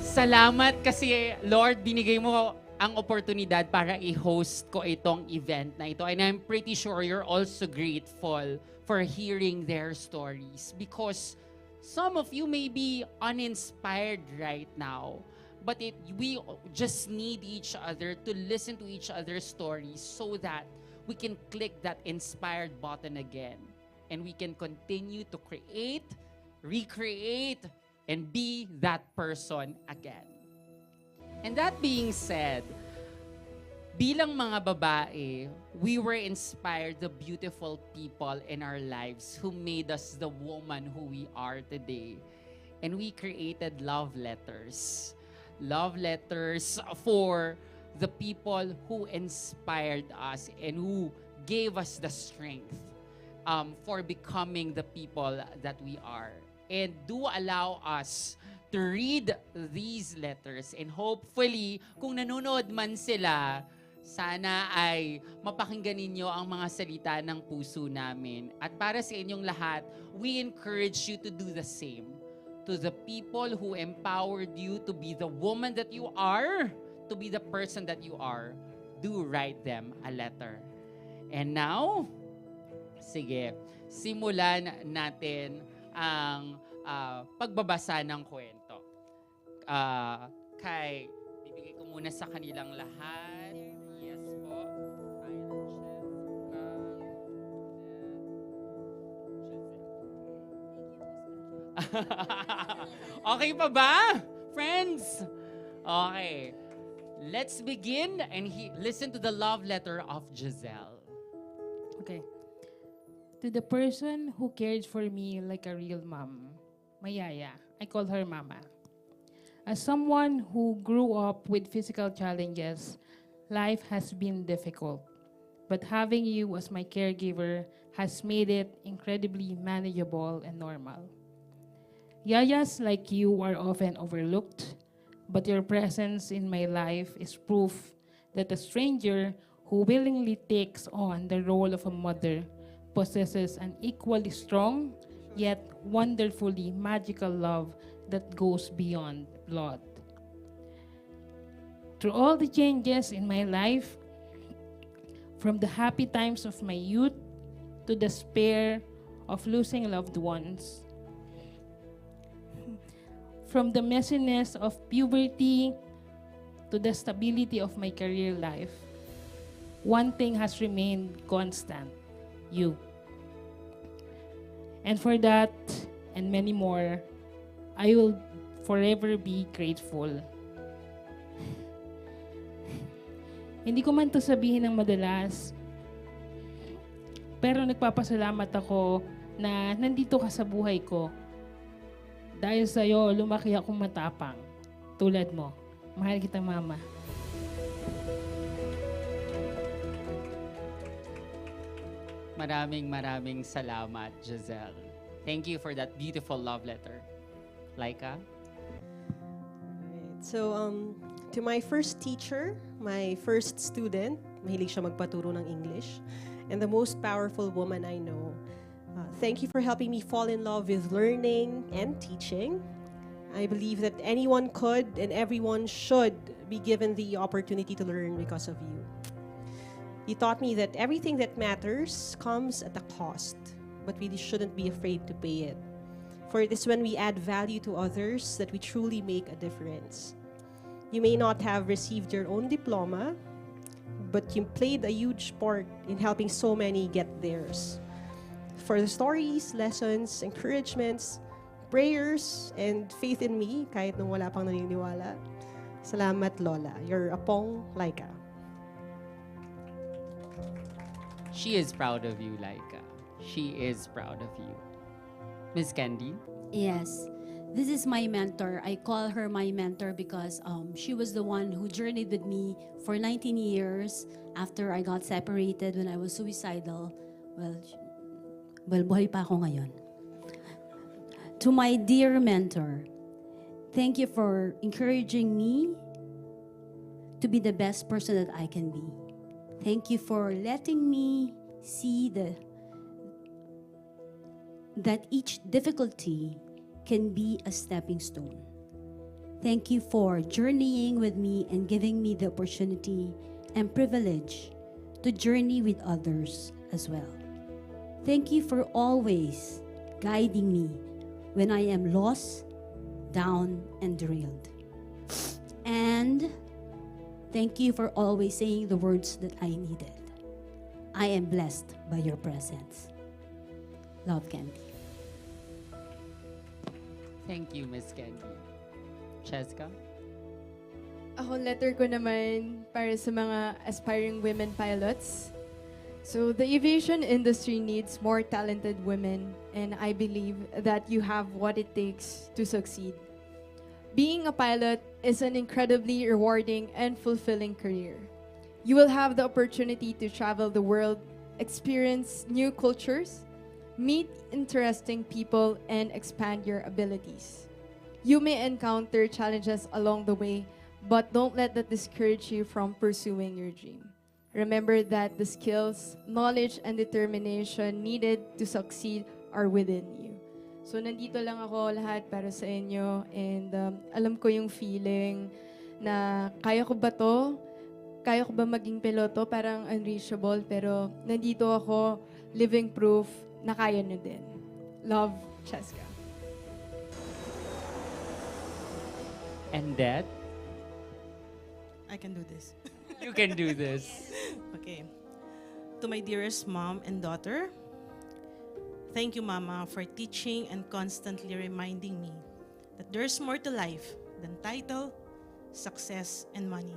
Speaker 1: Salamat kasi, Lord, binigay mo ang oportunidad para i-host ko itong event na ito. And I'm pretty sure you're also grateful for hearing their stories because some of you may be uninspired right now. But we just need each other to listen to each other's stories so that we can click that inspired button again. And we can continue to create, recreate, and be that person again. And that being said, bilang mga babae, we were inspired the beautiful people in our lives who made us the woman who we are today. And we created love letters. Love letters for the people who inspired us and who gave us the strength for becoming the people that we are. And do allow us to read these letters. And hopefully, kung nanonood man sila, sana ay mapakinggan ninyo ang mga salita ng puso namin. At para sa inyong lahat, we encourage you to do the same. To the people who empowered you to be the woman that you are, to be the person that you are, do write them a letter. And now, sige, simulan natin ang pagbabasa ng kwento. Bibigay ko muna sa kanilang lahat. Yes po. Okay pa ba, friends? Okay. Let's begin and listen to the love letter of Giselle.
Speaker 6: Okay. To the person who cared for me like a real mom, Mayaya, I call her Mama. As someone who grew up with physical challenges, life has been difficult. But having you as my caregiver has made it incredibly manageable and normal. Yayas like you are often overlooked, but your presence in my life is proof that a stranger who willingly takes on the role of a mother possesses an equally strong yet wonderfully magical love that goes beyond blood. Through all the changes in my life, from the happy times of my youth to the despair of losing loved ones, from the messiness of puberty to the stability of my career life, one thing has remained constant: you. And for that and many more, I will forever be grateful. Hindi ko man to sabihin ng madalas, pero nagpapasalamat ako na nandito ka sa buhay ko. Dahil sa'yo, lumaki akong matapang. Tulad mo. Mahal kita, Mama.
Speaker 1: Maraming salamat, Giselle. Thank you for that beautiful love letter. Leica?
Speaker 3: Right. So, to my first teacher, my first student, mahilig siya magpaturo ng English, and the most powerful woman I know, thank you for helping me fall in love with learning and teaching. I believe that anyone could and everyone should be given the opportunity to learn because of you. You taught me that everything that matters comes at a cost, but we shouldn't be afraid to pay it. For it is when we add value to others that we truly make a difference. You may not have received your own diploma, but you played a huge part in helping so many get theirs. For the stories, lessons, encouragements, prayers, and faith in me, kahit nung wala pang naniniwala. Salamat, Lola. Your apong, Leica.
Speaker 1: She is proud of you, Leica. she is proud of you. Miss Candy?
Speaker 4: Yes. This is my mentor. I call her my mentor because she was the one who journeyed with me for 19 years after I got separated when I was suicidal. Well, buhay pa ako ngayon. To my dear mentor, thank you for encouraging me to be the best person that I can be. Thank you for letting me see that each difficulty can be a stepping stone. Thank you for journeying with me and giving me the opportunity and privilege to journey with others as well. Thank you for always guiding me when I am lost, down, and derailed. And thank you for always saying the words that I needed. I am blessed by your presence. Love, Candy.
Speaker 1: Thank you, Miss Candy. Cheska?
Speaker 5: Ako, letter ko naman para sa mga aspiring women pilots. So, the aviation industry needs more talented women, and I believe that you have what it takes to succeed. Being a pilot is an incredibly rewarding and fulfilling career. You will have the opportunity to travel the world, experience new cultures, meet interesting people, and expand your abilities. You may encounter challenges along the way, but don't let that discourage you from pursuing your dream. Remember that the skills, knowledge, and determination needed to succeed are within you. So nandito lang ako lahat para sa inyo, and alam ko yung feeling na kaya ko ba to? Kaya ko ba maging piloto? Parang unreachable, pero nandito ako, living proof na kaya nyo din. Love, Cheska.
Speaker 1: And Dad?
Speaker 2: I can do this.
Speaker 1: You can do this.
Speaker 2: Okay. To my dearest mom and daughter, thank you, Mama, for teaching and constantly reminding me that there's more to life than title, success, and money.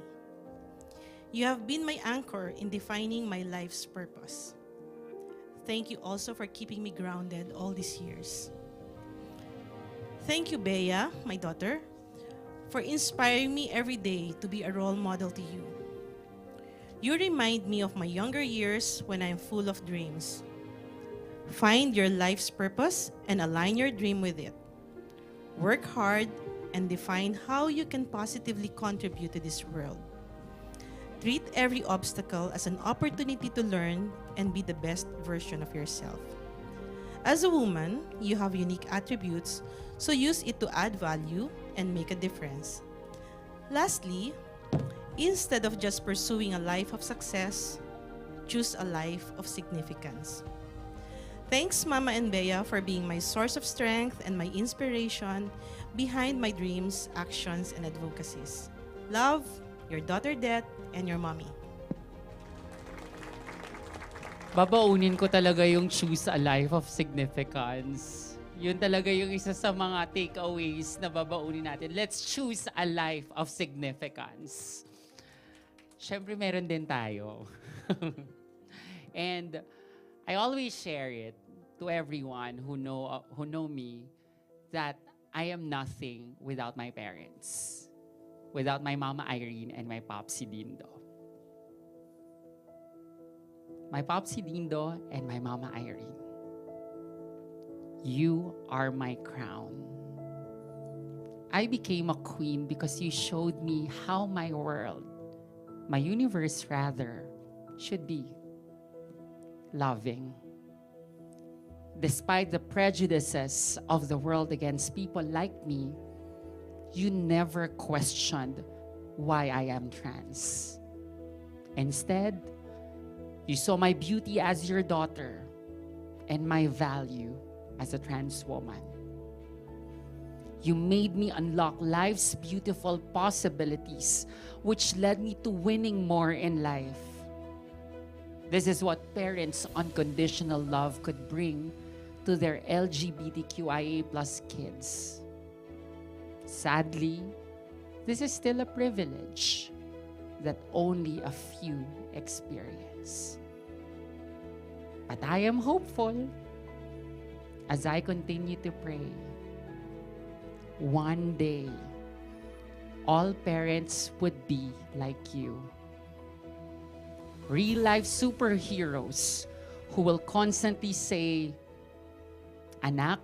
Speaker 2: You have been my anchor in defining my life's purpose. Thank you also for keeping me grounded all these years. Thank you, Bea, my daughter, for inspiring me every day to be a role model to you. You remind me of my younger years when I'm full of dreams. Find your life's purpose and align your dream with it. Work hard and define how you can positively contribute to this world. Treat every obstacle as an opportunity to learn and be the best version of yourself. As a woman, you have unique attributes, so use it to add value and make a difference. Lastly, instead of just pursuing a life of success, choose a life of significance. Thanks, Mama and Bea, for being my source of strength and my inspiration behind my dreams, actions, and advocacies. Love, your daughter Det, and your mommy.
Speaker 1: Babaunin ko talaga yung choose a life of significance. Yun talaga yung isa sa mga takeaways na babaunin natin. Let's choose a life of significance. Siyempre, meron din tayo. And I always share it to everyone who know me that I am nothing without my parents. Without my Mama Irene and my Popsi Dindo. My Popsi Dindo and my Mama Irene. You are my crown. I became a queen because you showed me how my world, my universe rather, should be. Loving. Despite the prejudices of the world against people like me, you never questioned why I am trans. Instead, you saw my beauty as your daughter and my value as a trans woman. You made me unlock life's beautiful possibilities, which led me to winning more in life. This is what parents' unconditional love could bring to their LGBTQIA+ kids. Sadly, this is still a privilege that only a few experience. But I am hopeful as I continue to pray. One day, all parents would be like you. Real-life superheroes who will constantly say, "Anak,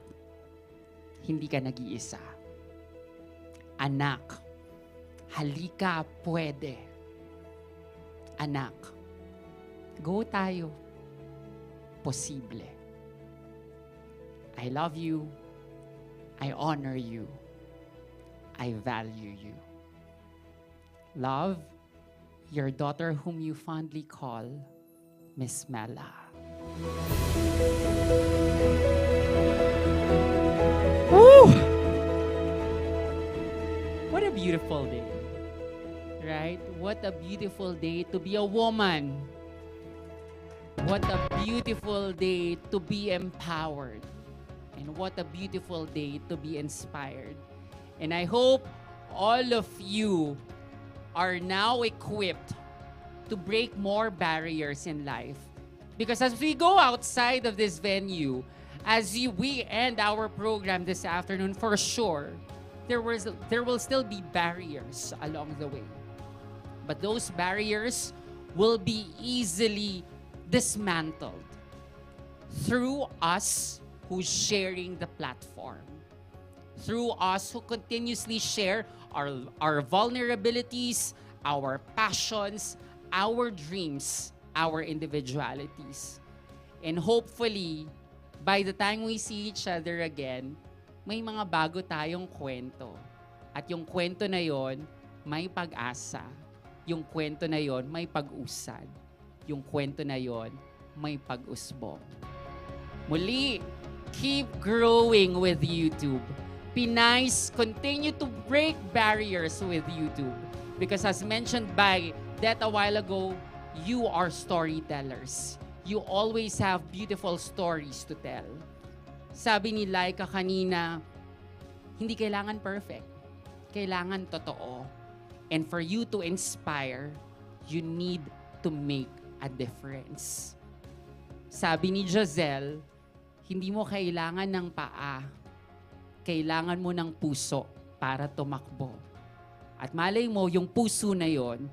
Speaker 1: hindi ka nag-iisa. Anak, halika, pwede. Anak, go tayo. Posible. I love you. I honor you. I value you. Love, your daughter whom you fondly call Miss Mela." Woo! What a beautiful day. Right? What a beautiful day to be a woman. What a beautiful day to be empowered. And what a beautiful day to be inspired. And I hope all of you are now equipped to break more barriers in life. Because as we go outside of this venue, we end our program this afternoon, for sure, there will still be barriers along the way. But those barriers will be easily dismantled through us who's sharing the platform, through us who continuously share our vulnerabilities, our passions, our dreams, our individualities. And hopefully, by the time we see each other again, may mga bago tayong kwento. At yung kwento na yon, may pag-asa. Yung kwento na yon, may pag-usad. Yung kwento na yon, may pag-usbong. Muli, keep growing with YouTube. Pinays, continue to break barriers with YouTube. Because as mentioned by Det a while ago, you are storytellers. You always have beautiful stories to tell. Sabi ni Leica kanina, hindi kailangan perfect. Kailangan totoo. And for you to inspire, you need to make a difference. Sabi ni Giselle, hindi mo kailangan ng paa. Kailangan mo ng puso para tumakbo. At malay mo, yung puso na yon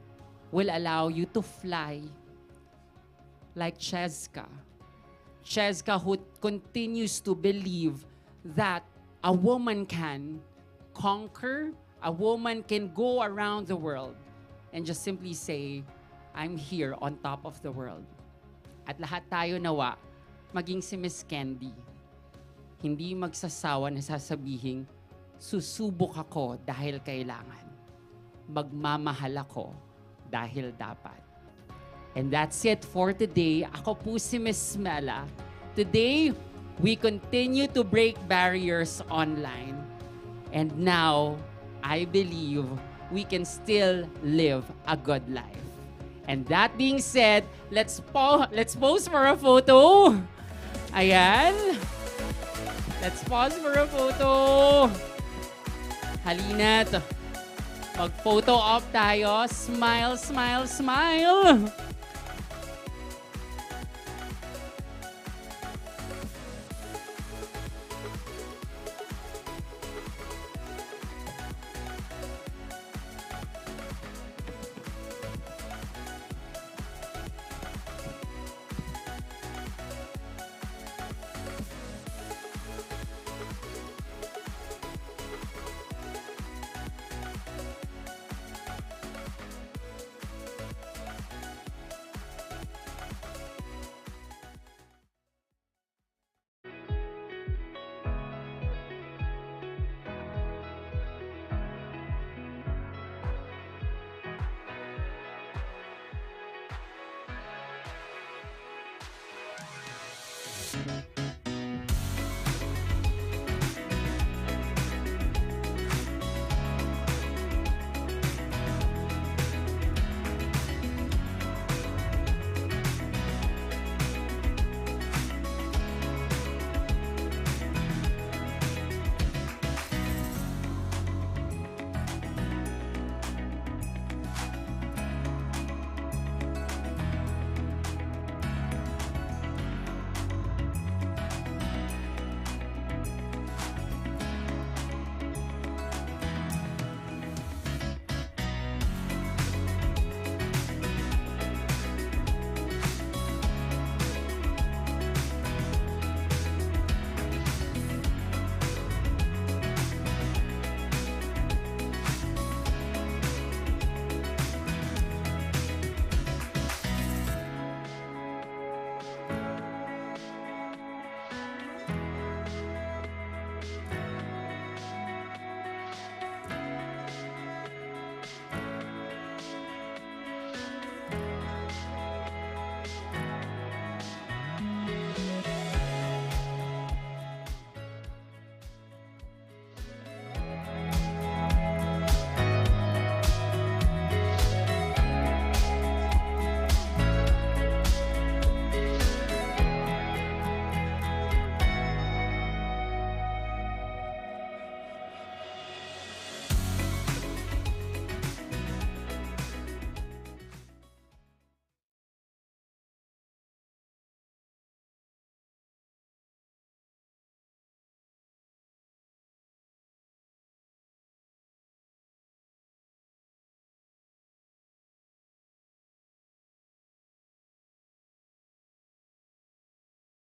Speaker 1: will allow you to fly like Cheska. Cheska who continues to believe that a woman can conquer, a woman can go around the world and just simply say, "I'm here on top of the world." At lahat tayo nawa, maging si Miss Candy. Hindi magsasawa na sasabihin, "Susubok ako dahil kailangan. Magmamahal ako dahil dapat." And that's it for today. Ako po si Miss Mela. Today, we continue to break barriers online. And now, I believe we can still live a good life. And that being said, let's pose for a photo. Ayan. Let's pause for a photo. Halina't. Mag-photo op tayo. Smile, smile, smile.